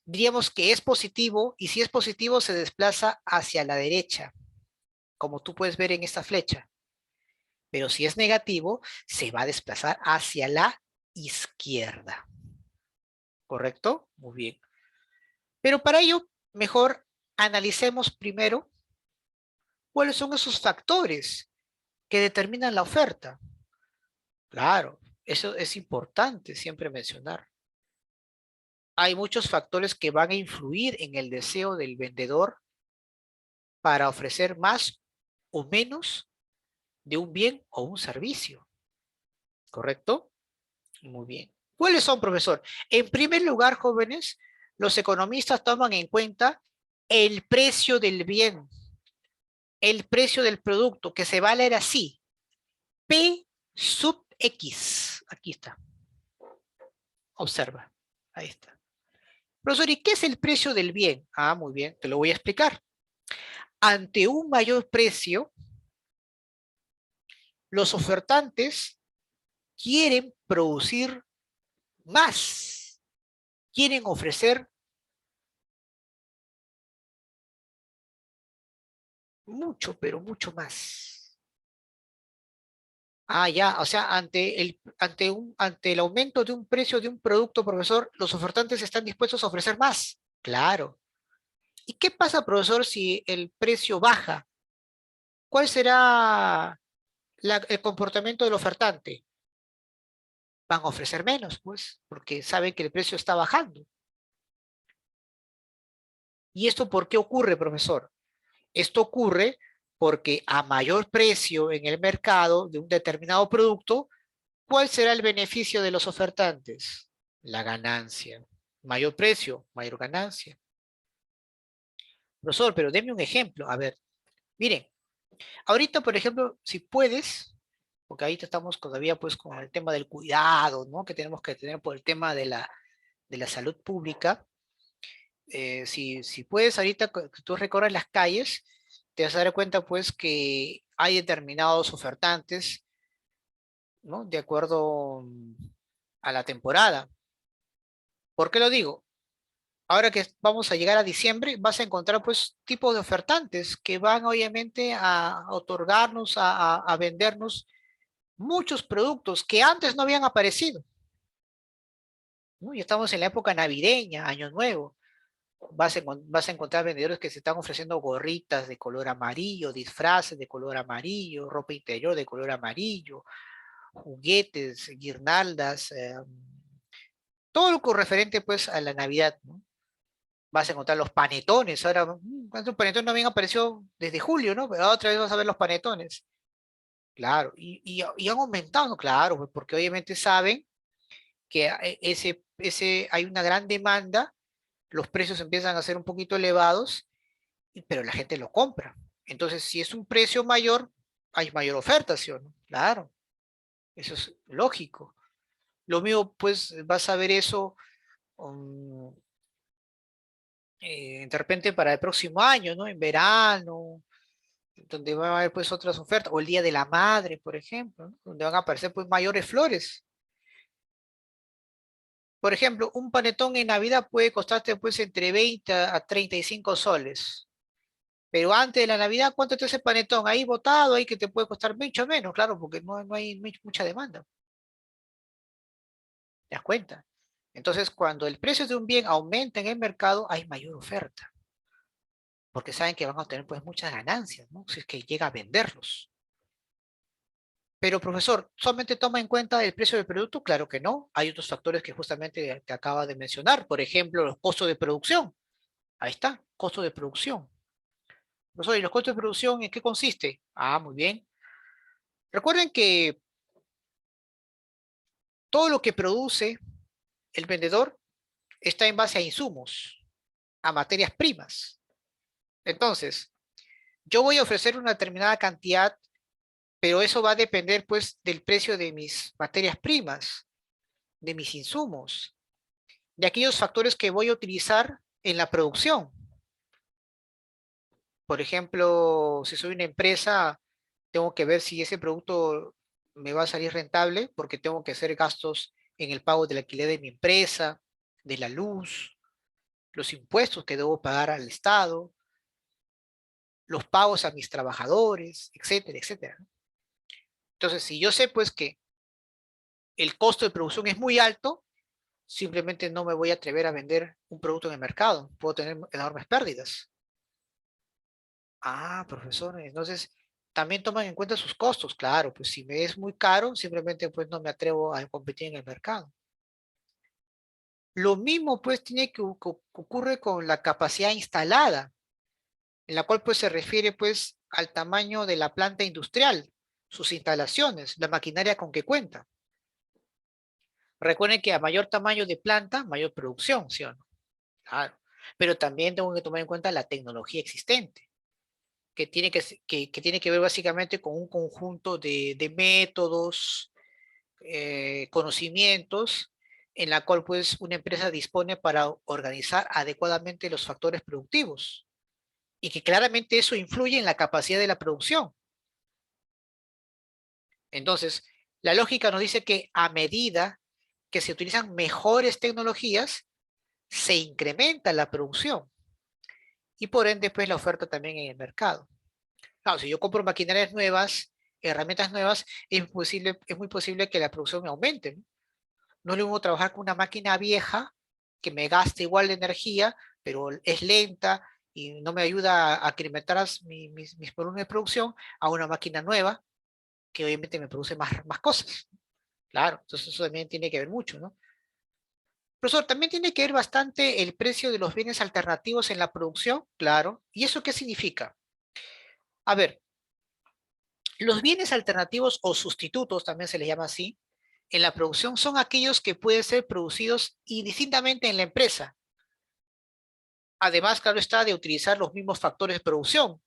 diríamos que es positivo y si es positivo se desplaza hacia la derecha, como tú puedes ver en esta flecha. Pero si es negativo, se va a desplazar hacia la izquierda. ¿Correcto? Muy bien. Pero para ello, mejor analicemos primero cuáles son esos factores que determinan la oferta. Claro, eso es importante siempre mencionar. Hay muchos factores que van a influir en el deseo del vendedor para ofrecer más o menos de un bien o un servicio. ¿Correcto? Muy bien. ¿Cuáles son, profesor? En primer lugar, jóvenes, los economistas toman en cuenta el precio del bien, el precio del producto, que se va a leer así. P sub X. Aquí está. Observa. Ahí está. Profesor, ¿y qué es el precio del bien? Ah, muy bien, te lo voy a explicar. ante un mayor precio, los ofertantes quieren producir más, quieren ofrecer mucho, pero mucho más. Ah, ya, o sea, ante el aumento de un precio de un producto, profesor, los ofertantes están dispuestos a ofrecer más. Claro. ¿Y qué pasa, profesor, si el precio baja? ¿Cuál será el comportamiento del ofertante? Van a ofrecer menos, pues, porque saben que el precio está bajando. ¿Y esto por qué ocurre, profesor? Esto ocurre porque a mayor precio en el mercado de un determinado producto, ¿cuál será el beneficio de los ofertantes? La ganancia. Mayor precio, mayor ganancia. Profesor, pero deme un ejemplo. A ver, miren, ahorita, por ejemplo, si puedes, porque ahorita estamos todavía pues con el tema del cuidado, ¿no? Que tenemos que tener por el tema de la salud pública. Si puedes ahorita que tú recorres las calles, te vas a dar cuenta pues que hay determinados ofertantes, ¿no? De acuerdo a la temporada. ¿Por qué lo digo? Ahora que vamos a llegar a diciembre, vas a encontrar pues tipos de ofertantes que van obviamente a otorgarnos, a vendernos muchos productos que antes no habían aparecido, ¿no? Y estamos en la época navideña, Año Nuevo. Vas a encontrar vendedores que se están ofreciendo gorritas de color amarillo, disfraces de color amarillo, ropa interior de color amarillo, juguetes, guirnaldas, todo lo que referente pues a la Navidad, ¿no? Vas a encontrar los panetones. Ahora, ¿cuántos panetones no habían aparecido desde julio, no? Pero otra vez vas a ver los panetones. Claro, y han aumentado, claro, pues, porque obviamente saben que hay una gran demanda, los precios empiezan a ser un poquito elevados, pero la gente lo compra. Entonces, si es un precio mayor, hay mayor oferta, ¿sí o no? Claro, eso es lógico. Lo mío, pues, vas a ver eso um, de repente para el próximo año, ¿no? En verano, donde va a haber pues otras ofertas, o el Día de la Madre, por ejemplo, ¿no? Donde van a aparecer pues mayores flores. Por ejemplo, un panetón en Navidad puede costarte pues entre 20 a 35 soles. Pero antes de la Navidad, ¿cuánto está ese panetón? Ahí botado, ahí que te puede costar mucho menos, claro, porque no hay mucha demanda. ¿Te das cuenta? Entonces, cuando el precio de un bien aumenta en el mercado, hay mayor oferta, porque saben que van a obtener pues muchas ganancias, ¿no? Si es que llega a venderlos. Pero, profesor, ¿solamente toma en cuenta el precio del producto? Claro que no. Hay otros factores que justamente te acaba de mencionar. Por ejemplo, los costos de producción. Ahí está, costo de producción. Profesor, ¿y los costos de producción en qué consiste? Ah, muy bien. Recuerden que todo lo que produce el vendedor está en base a insumos, a materias primas. Entonces, yo voy a ofrecer una determinada cantidad, pero eso va a depender pues del precio de mis materias primas, de mis insumos, de aquellos factores que voy a utilizar en la producción. Por ejemplo, si soy una empresa, tengo que ver si ese producto me va a salir rentable porque tengo que hacer gastos en el pago del alquiler de mi empresa, de la luz, los impuestos que debo pagar al Estado, los pagos a mis trabajadores, etcétera, etcétera. Entonces, si yo sé pues que el costo de producción es muy alto, simplemente no me voy a atrever a vender un producto en el mercado. Puedo tener enormes pérdidas. Ah, profesor, entonces también toman en cuenta sus costos. Claro, pues si me es muy caro, simplemente pues no me atrevo a competir en el mercado. Lo mismo pues tiene que ocurre con la capacidad instalada, en la cual pues se refiere pues al tamaño de la planta industrial, sus instalaciones, la maquinaria con que cuenta. Recuerden que a mayor tamaño de planta, mayor producción, ¿sí o no? Claro. Pero también tengo que tomar en cuenta la tecnología existente, que tiene que tiene que ver básicamente con un conjunto de métodos, conocimientos, en la cual pues una empresa dispone para organizar adecuadamente los factores productivos. y que claramente eso influye en la capacidad de la producción. Entonces, la lógica nos dice que a medida que se utilizan mejores tecnologías, se incrementa la producción y por ende, pues la oferta también en el mercado. Claro, si yo compro maquinarias nuevas, herramientas nuevas, es muy posible que la producción aumente, ¿no? No es lo mismo trabajar con una máquina vieja que me gaste igual de energía, pero es lenta y no me ayuda a incrementar mis volúmenes de producción, a una máquina nueva que obviamente me produce más cosas. Claro, entonces eso también tiene que ver mucho, ¿no? Profesor, también tiene que ver bastante el precio de los bienes alternativos en la producción, claro. ¿Y eso qué significa? A ver, los bienes alternativos o sustitutos, también se les llama así, en la producción son aquellos que pueden ser producidos indistintamente en la empresa. Además, claro está, de utilizar los mismos factores de producción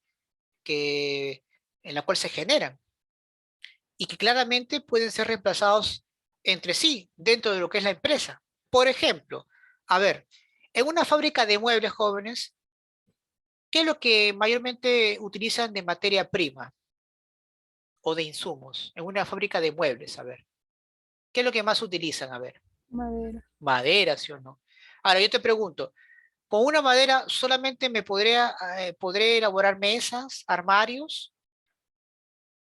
que, en la cual se generan y que claramente pueden ser reemplazados entre sí dentro de lo que es la empresa. Por ejemplo, a ver, en una fábrica de muebles jóvenes, ¿qué es lo que mayormente utilizan de materia prima o de insumos? En una fábrica de muebles, a ver. ¿Qué es lo que más utilizan? A ver. Madera. Madera, ¿sí o no? Ahora, yo te pregunto, ¿con una madera solamente podré elaborar mesas, armarios?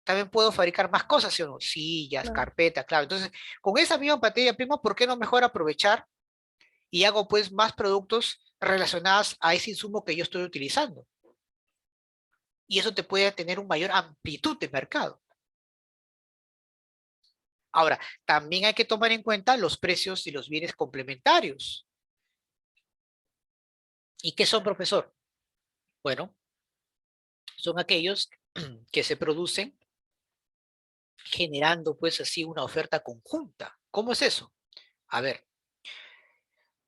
También puedo fabricar más cosas, ¿sí o no? Sillas, Claro. carpetas, claro. Entonces, con esa misma materia prima, ¿por qué no mejor aprovechar y hago pues más productos relacionados a ese insumo que yo estoy utilizando? Y eso te puede tener un mayor amplitud de mercado. Ahora, también hay que tomar en cuenta los precios de los bienes complementarios. ¿Y qué son, profesor? Bueno, son aquellos que se producen generando pues así una oferta conjunta. ¿Cómo es eso? A ver,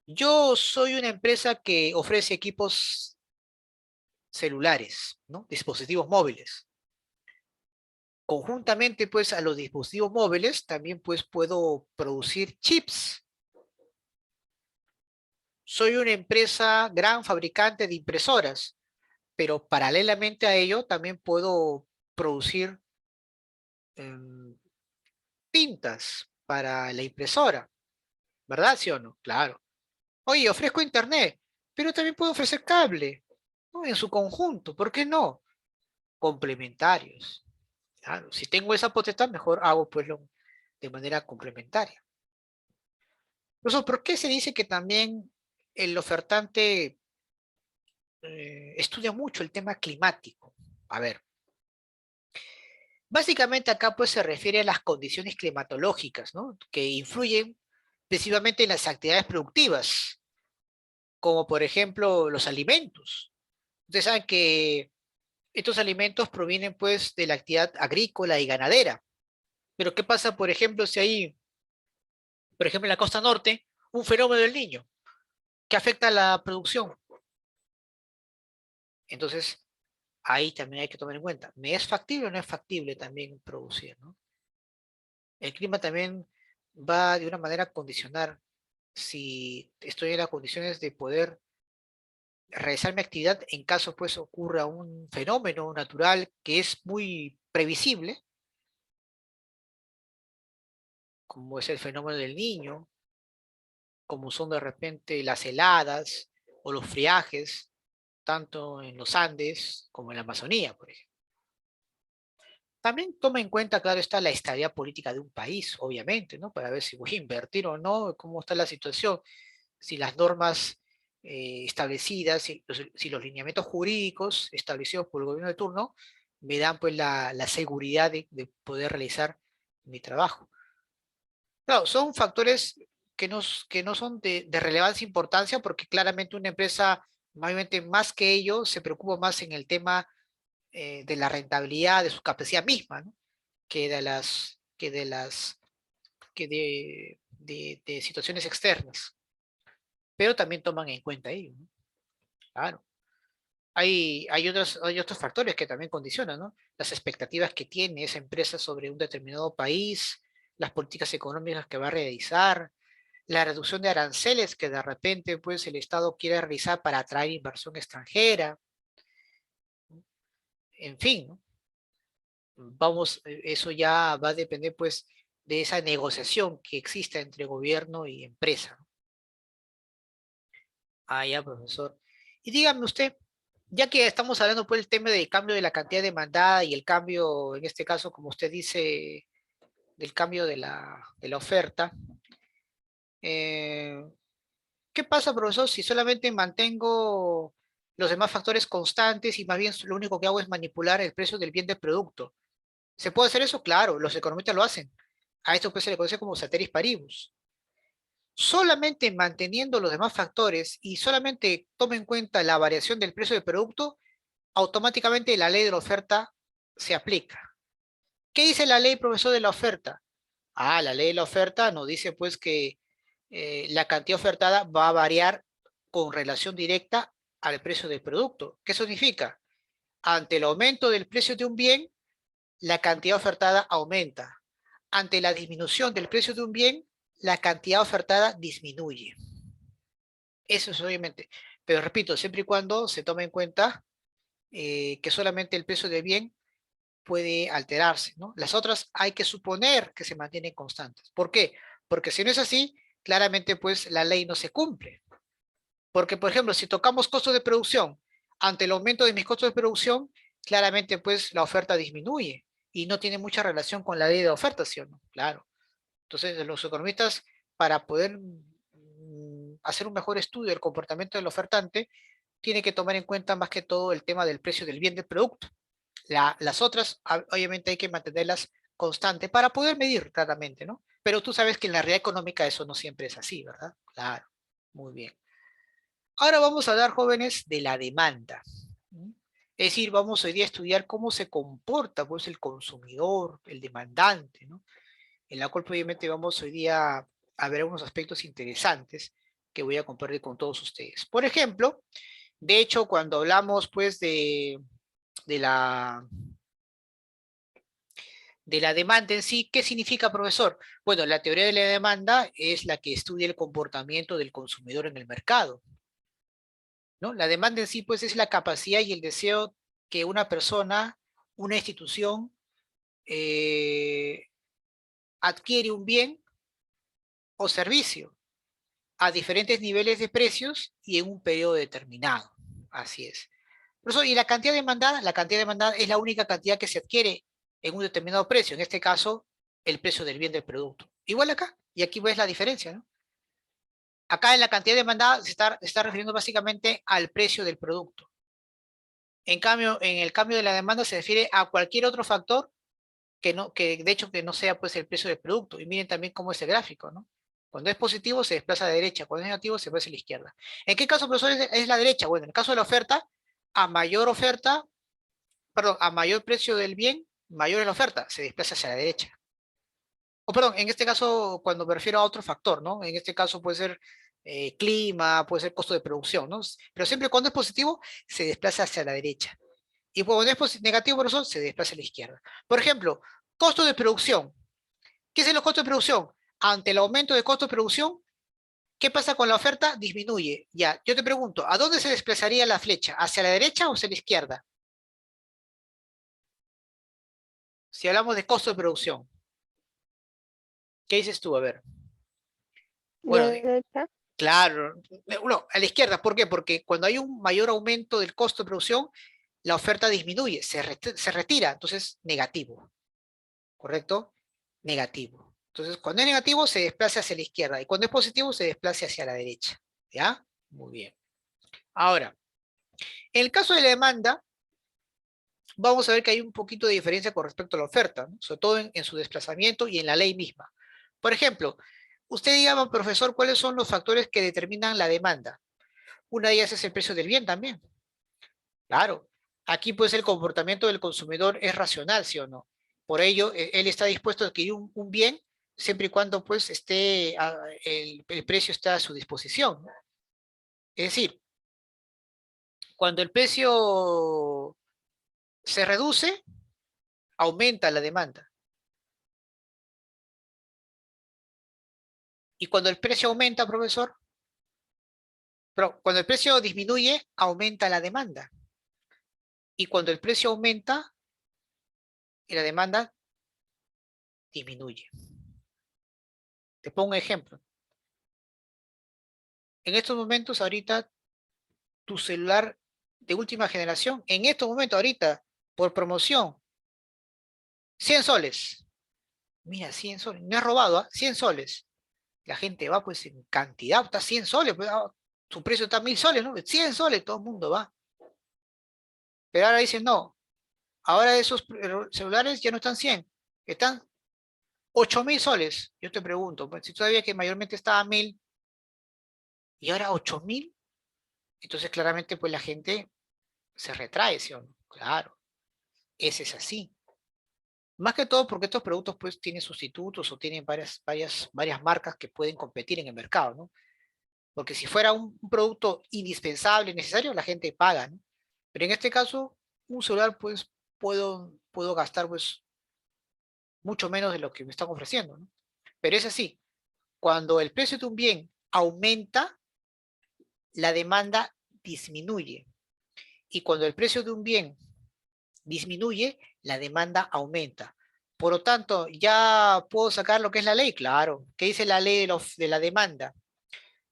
yo soy una empresa que ofrece equipos celulares, ¿no? Dispositivos móviles. Conjuntamente pues a los dispositivos móviles también pues puedo producir chips. Soy una empresa gran fabricante de impresoras, pero paralelamente a ello también puedo producir em, tintas para la impresora, ¿verdad? ¿Sí o no? Claro. Oye, ofrezco internet, pero también puedo ofrecer cable, ¿no? En su conjunto, ¿por qué no? Complementarios. Claro, si tengo esa potestad, mejor hago pues de manera complementaria. ¿Por qué se dice que también el ofertante estudia mucho el tema climático? A ver, básicamente acá pues se refiere a las condiciones climatológicas, ¿no? Que influyen principalmente en las actividades productivas, como por ejemplo los alimentos. Ustedes saben que estos alimentos provienen pues de la actividad agrícola y ganadera. Pero ¿qué pasa, por ejemplo, si hay, por ejemplo, en la costa norte, un fenómeno del Niño que afecta a la producción? Entonces, ahí también hay que tomar en cuenta, ¿me es factible o no es factible también producir, ¿no? El clima también va de una manera a condicionar si estoy en las condiciones de poder realizar mi actividad en caso pues ocurra un fenómeno natural que es muy previsible, como es el fenómeno del Niño, como son de repente las heladas o los friajes, tanto en los Andes como en la Amazonía, por ejemplo. También toma en cuenta, claro, está la estabilidad política de un país, obviamente, ¿no? Para ver si voy a invertir o no, cómo está la situación, si las normas establecidas, si los lineamientos jurídicos establecidos por el gobierno de turno me dan pues la seguridad de poder realizar mi trabajo. Claro, son factores que no son de relevancia e importancia porque claramente una empresa, mayormente más que ello, se preocupa más en el tema de la rentabilidad, de su capacidad misma, ¿no? Que de las, que de las, que de situaciones externas. Pero también toman en cuenta ello, ¿no? Claro. Hay otros factores que también condicionan, ¿no? Las expectativas que tiene esa empresa sobre un determinado país, las políticas económicas que va a realizar, la reducción de aranceles que de repente pues el Estado quiere realizar para atraer inversión extranjera. en fin, ¿no? Vamos, eso ya va a depender pues de esa negociación que exista entre gobierno y empresa, ¿no? Ah, ya, profesor. Y dígame usted, ya que estamos hablando pues del tema del cambio de la cantidad demandada y el cambio, en este caso, como usted dice, del cambio de la oferta, eh, ¿qué pasa, profesor, si solamente mantengo los demás factores constantes y más bien lo único que hago es manipular el precio del bien del producto? ¿Se puede hacer eso? Claro, los economistas lo hacen. A esto pues se le conoce como ceteris paribus. Solamente manteniendo los demás factores y solamente tome en cuenta la variación del precio del producto, automáticamente la ley de la oferta se aplica. ¿Qué dice la ley, profesor, de la oferta? Ah, la ley de la oferta nos dice pues que la cantidad ofertada va a variar con relación directa al precio del producto. ¿Qué significa? Ante el aumento del precio de un bien, la cantidad ofertada aumenta. Ante la disminución del precio de un bien, la cantidad ofertada disminuye. Eso es obviamente. Pero repito, siempre y cuando se tome en cuenta que solamente el precio del bien puede alterarse, ¿no? Las otras hay que suponer que se mantienen constantes. ¿Por qué? Porque si no es así, claramente pues la ley no se cumple. Porque, por ejemplo, si tocamos costos de producción, ante el aumento de mis costos de producción, claramente pues la oferta disminuye y no tiene mucha relación con la ley de oferta, ¿sí o no? Claro. Entonces, los economistas, para poder hacer un mejor estudio del comportamiento del ofertante, tienen que tomar en cuenta más que todo el tema del precio del bien del producto. Las otras, obviamente, hay que mantenerlas constantes para poder medir claramente, ¿no? Pero tú sabes que en la realidad económica eso no siempre es así, ¿verdad? Claro, muy bien. Ahora vamos a hablar, jóvenes, de la demanda. ¿Mm? Es decir, vamos hoy día a estudiar cómo se comporta pues, el consumidor, el demandante, ¿no? En la cual obviamente vamos hoy día a ver unos aspectos interesantes que voy a compartir con todos ustedes. Por ejemplo, de hecho, cuando hablamos pues de la, de la demanda en sí, ¿qué significa, profesor? Bueno, la teoría de la demanda es la que estudia el comportamiento del consumidor en el mercado, ¿no? La demanda en sí, pues, es la capacidad y el deseo que una persona, una institución, eh, adquiere un bien o servicio a diferentes niveles de precios y en un periodo determinado. Así es. Por eso, y la cantidad demandada es la única cantidad que se adquiere en un determinado precio, en este caso, el precio del bien del producto. Igual acá, y aquí ves la diferencia, ¿no? Acá en la cantidad demandada se está refiriendo básicamente al precio del producto. En cambio, en el cambio de la demanda se refiere a cualquier otro factor que de hecho que no sea pues el precio del producto. Y miren también cómo es el gráfico, ¿no? Cuando es positivo se desplaza a la derecha, cuando es negativo se desplaza a la izquierda. ¿En qué caso, profesor, es la derecha? Bueno, en el caso de la oferta, perdón, a mayor precio del bien, mayor es la oferta, se desplaza hacia la derecha. O perdón, en este caso, cuando me refiero a otro factor, ¿no? En este caso puede ser clima, puede ser costo de producción, ¿no? Pero siempre cuando es positivo, se desplaza hacia la derecha. Y cuando es negativo, por eso, se desplaza a la izquierda. Por ejemplo, costo de producción. ¿Qué es los costos de producción? Ante el aumento de costo de producción, ¿qué pasa con la oferta? Disminuye. Ya, yo te pregunto, ¿a dónde se desplazaría la flecha? ¿Hacia la derecha o hacia la izquierda? Si hablamos de costo de producción, ¿qué dices tú? A ver. Bueno, Derecha. claro, no, a la izquierda, ¿por qué? Porque cuando hay un mayor aumento del costo de producción, la oferta disminuye, se retira, entonces negativo, ¿correcto? Negativo. Entonces, cuando es negativo, se desplaza hacia la izquierda, y cuando es positivo, se desplaza hacia la derecha, ¿ya? Muy bien. Ahora, en el caso de la demanda, vamos a ver que hay un poquito de diferencia con respecto a la oferta, ¿no? Sobre todo en su desplazamiento y en la ley misma. Por ejemplo, usted dígame, profesor, ¿cuáles son los factores que determinan la demanda? Una de ellas es el precio del bien también. Claro, aquí pues el comportamiento del consumidor es racional, ¿sí o no? Por ello, él está dispuesto a adquirir un bien siempre y cuando pues el precio está a su disposición, ¿no? Es decir, cuando el precio se reduce, aumenta la demanda. Y cuando el precio aumenta, profesor, pero cuando el precio disminuye, aumenta la demanda. Y cuando el precio aumenta, y la demanda disminuye. Te pongo un ejemplo. En estos momentos, ahorita, tu celular de última generación, en estos momentos, ahorita, por promoción, 100 soles. Mira, 100 soles. Me has robado, ¿ah? 100 soles. La gente va pues en cantidad, está 100 soles, pues, su precio está 1000 soles, ¿no? 100 soles, todo el mundo va. Pero ahora dicen, no, ahora esos celulares ya no están 100, están 8000 soles. Yo te pregunto, pues, si todavía que mayormente estaba a 1000 y ahora 8000, entonces claramente pues la gente se retrae, ¿sí o no? Claro, ese es así. Más que todo porque estos productos pues tienen sustitutos o tienen varias marcas que pueden competir en el mercado, ¿no? Porque si fuera un producto indispensable, necesario, la gente paga, ¿no? Pero en este caso, un celular pues puedo gastar pues mucho menos de lo que me están ofreciendo, ¿no? Pero es así, cuando el precio de un bien aumenta, la demanda disminuye. Y cuando el precio de un bien disminuye, la demanda aumenta. Por lo tanto, ¿ya puedo sacar lo que es la ley? Claro. ¿Qué dice la ley de la demanda?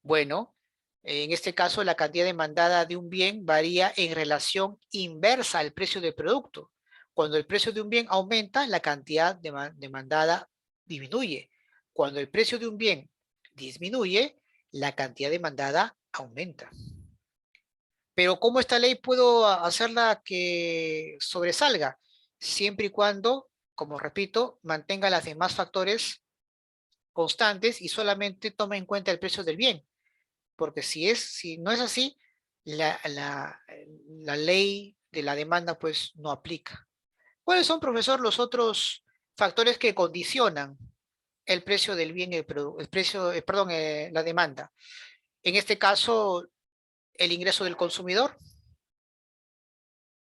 Bueno, en este caso, la cantidad demandada de un bien varía en relación inversa al precio del producto. Cuando el precio de un bien aumenta, la cantidad demandada disminuye. Cuando el precio de un bien disminuye, la cantidad demandada aumenta. Pero ¿cómo esta ley puedo hacerla que sobresalga? Siempre y cuando, como repito, mantenga los demás factores constantes y solamente tome en cuenta el precio del bien. Porque si no es así, la ley de la demanda pues no aplica. ¿Cuáles son, profesor, los otros factores que condicionan el precio del bien, el precio, perdón, la demanda? En este caso, el ingreso del consumidor.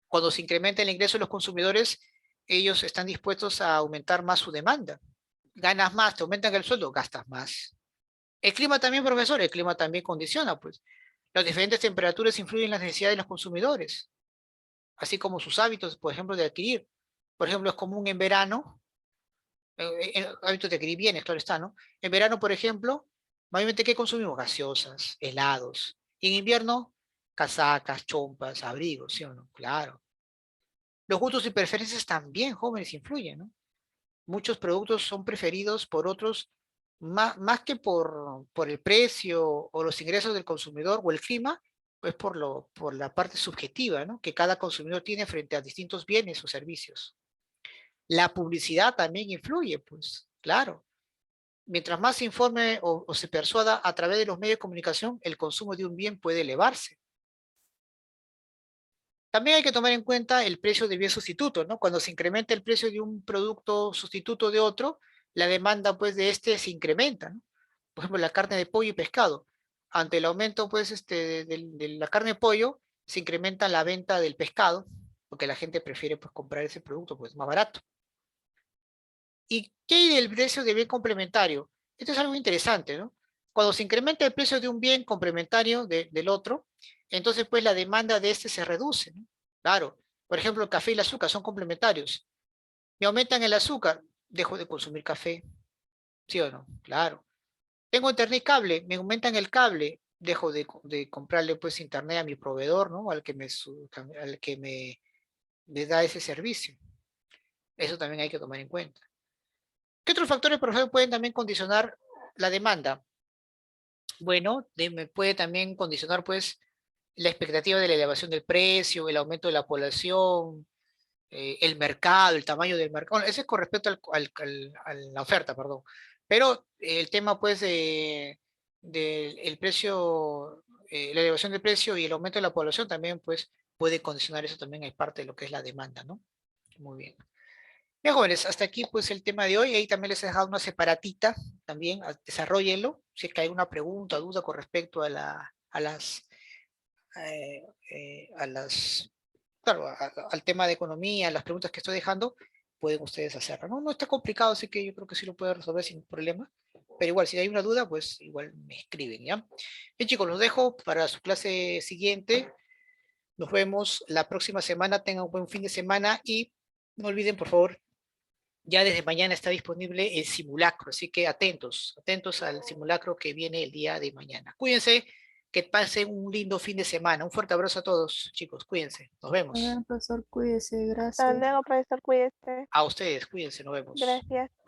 Cuando se incrementa el ingreso de los consumidores, ellos están dispuestos a aumentar más su demanda. Ganas más, te aumentan el sueldo, gastas más. El clima también, profesor, el clima también condiciona, pues. Las diferentes temperaturas influyen en las necesidades de los consumidores, así como sus hábitos, por ejemplo, de adquirir. Por ejemplo, es común en verano, hábitos de adquirir bienes, claro está, ¿no? En verano, por ejemplo, mayormente, ¿qué consumimos? Gaseosas, helados. Y en invierno, casacas, chompas, abrigos, ¿sí o no? Claro. Los gustos y preferencias también, jóvenes, influyen, ¿no? Muchos productos son preferidos por otros más que por el precio o los ingresos del consumidor o el clima, pues por la parte subjetiva, ¿no? Que cada consumidor tiene frente a distintos bienes o servicios. La publicidad también influye, pues, claro. Mientras más se informe o se persuada a través de los medios de comunicación, el consumo de un bien puede elevarse. También hay que tomar en cuenta el precio del bien sustituto, ¿no? Cuando se incrementa el precio de un producto sustituto de otro, la demanda, pues, de este se incrementa, ¿no? Por ejemplo, la carne de pollo y pescado. Ante el aumento, pues, de la carne de pollo, se incrementa la venta del pescado, porque la gente prefiere, pues, comprar ese producto, pues, más barato. ¿Y qué hay del precio de bien complementario? Esto es algo interesante, ¿no? Cuando se incrementa el precio de un bien complementario del otro, entonces pues la demanda de este se reduce, ¿no? Claro, por ejemplo, el café y el azúcar son complementarios. Me aumentan el azúcar, dejo de consumir café, ¿sí o no? Claro. Tengo internet y cable, me aumentan el cable, dejo de comprarle pues internet a mi proveedor, ¿no? Al que me da ese servicio. Eso también hay que tomar en cuenta. ¿Qué otros factores, por ejemplo, pueden también condicionar la demanda? Bueno, me puede también condicionar, pues, la expectativa de la elevación del precio, el aumento de la población, el mercado, el tamaño del mercado. Bueno, ese es con respecto a la oferta, perdón. Pero el tema, pues, del precio, la elevación del precio y el aumento de la población también, pues, puede condicionar eso también, es parte de lo que es la demanda, ¿no? Muy bien. Bien, jóvenes, hasta aquí pues el tema de hoy. Ahí también les he dejado una separatita, también desarrollenlo. Si es que hay alguna pregunta, duda con respecto eh, a las, claro, al tema de economía, las preguntas que estoy dejando, pueden ustedes hacerlo. No, no está complicado, así que yo creo que sí lo puedo resolver sin problema. Pero igual, si hay una duda, pues igual me escriben, ¿ya? Bien, chicos, los dejo para su clase siguiente. Nos vemos la próxima semana. Tengan un buen fin de semana y no olviden, por favor, ya desde mañana está disponible el simulacro, así que atentos, atentos al simulacro que viene el día de mañana. Cuídense, que pasen un lindo fin de semana. Un fuerte abrazo a todos, chicos, cuídense. Nos vemos. Bueno, profesor, cuídese, Hasta gracias. luego, profesor, cuídese. A ustedes, cuídense, nos vemos. Gracias.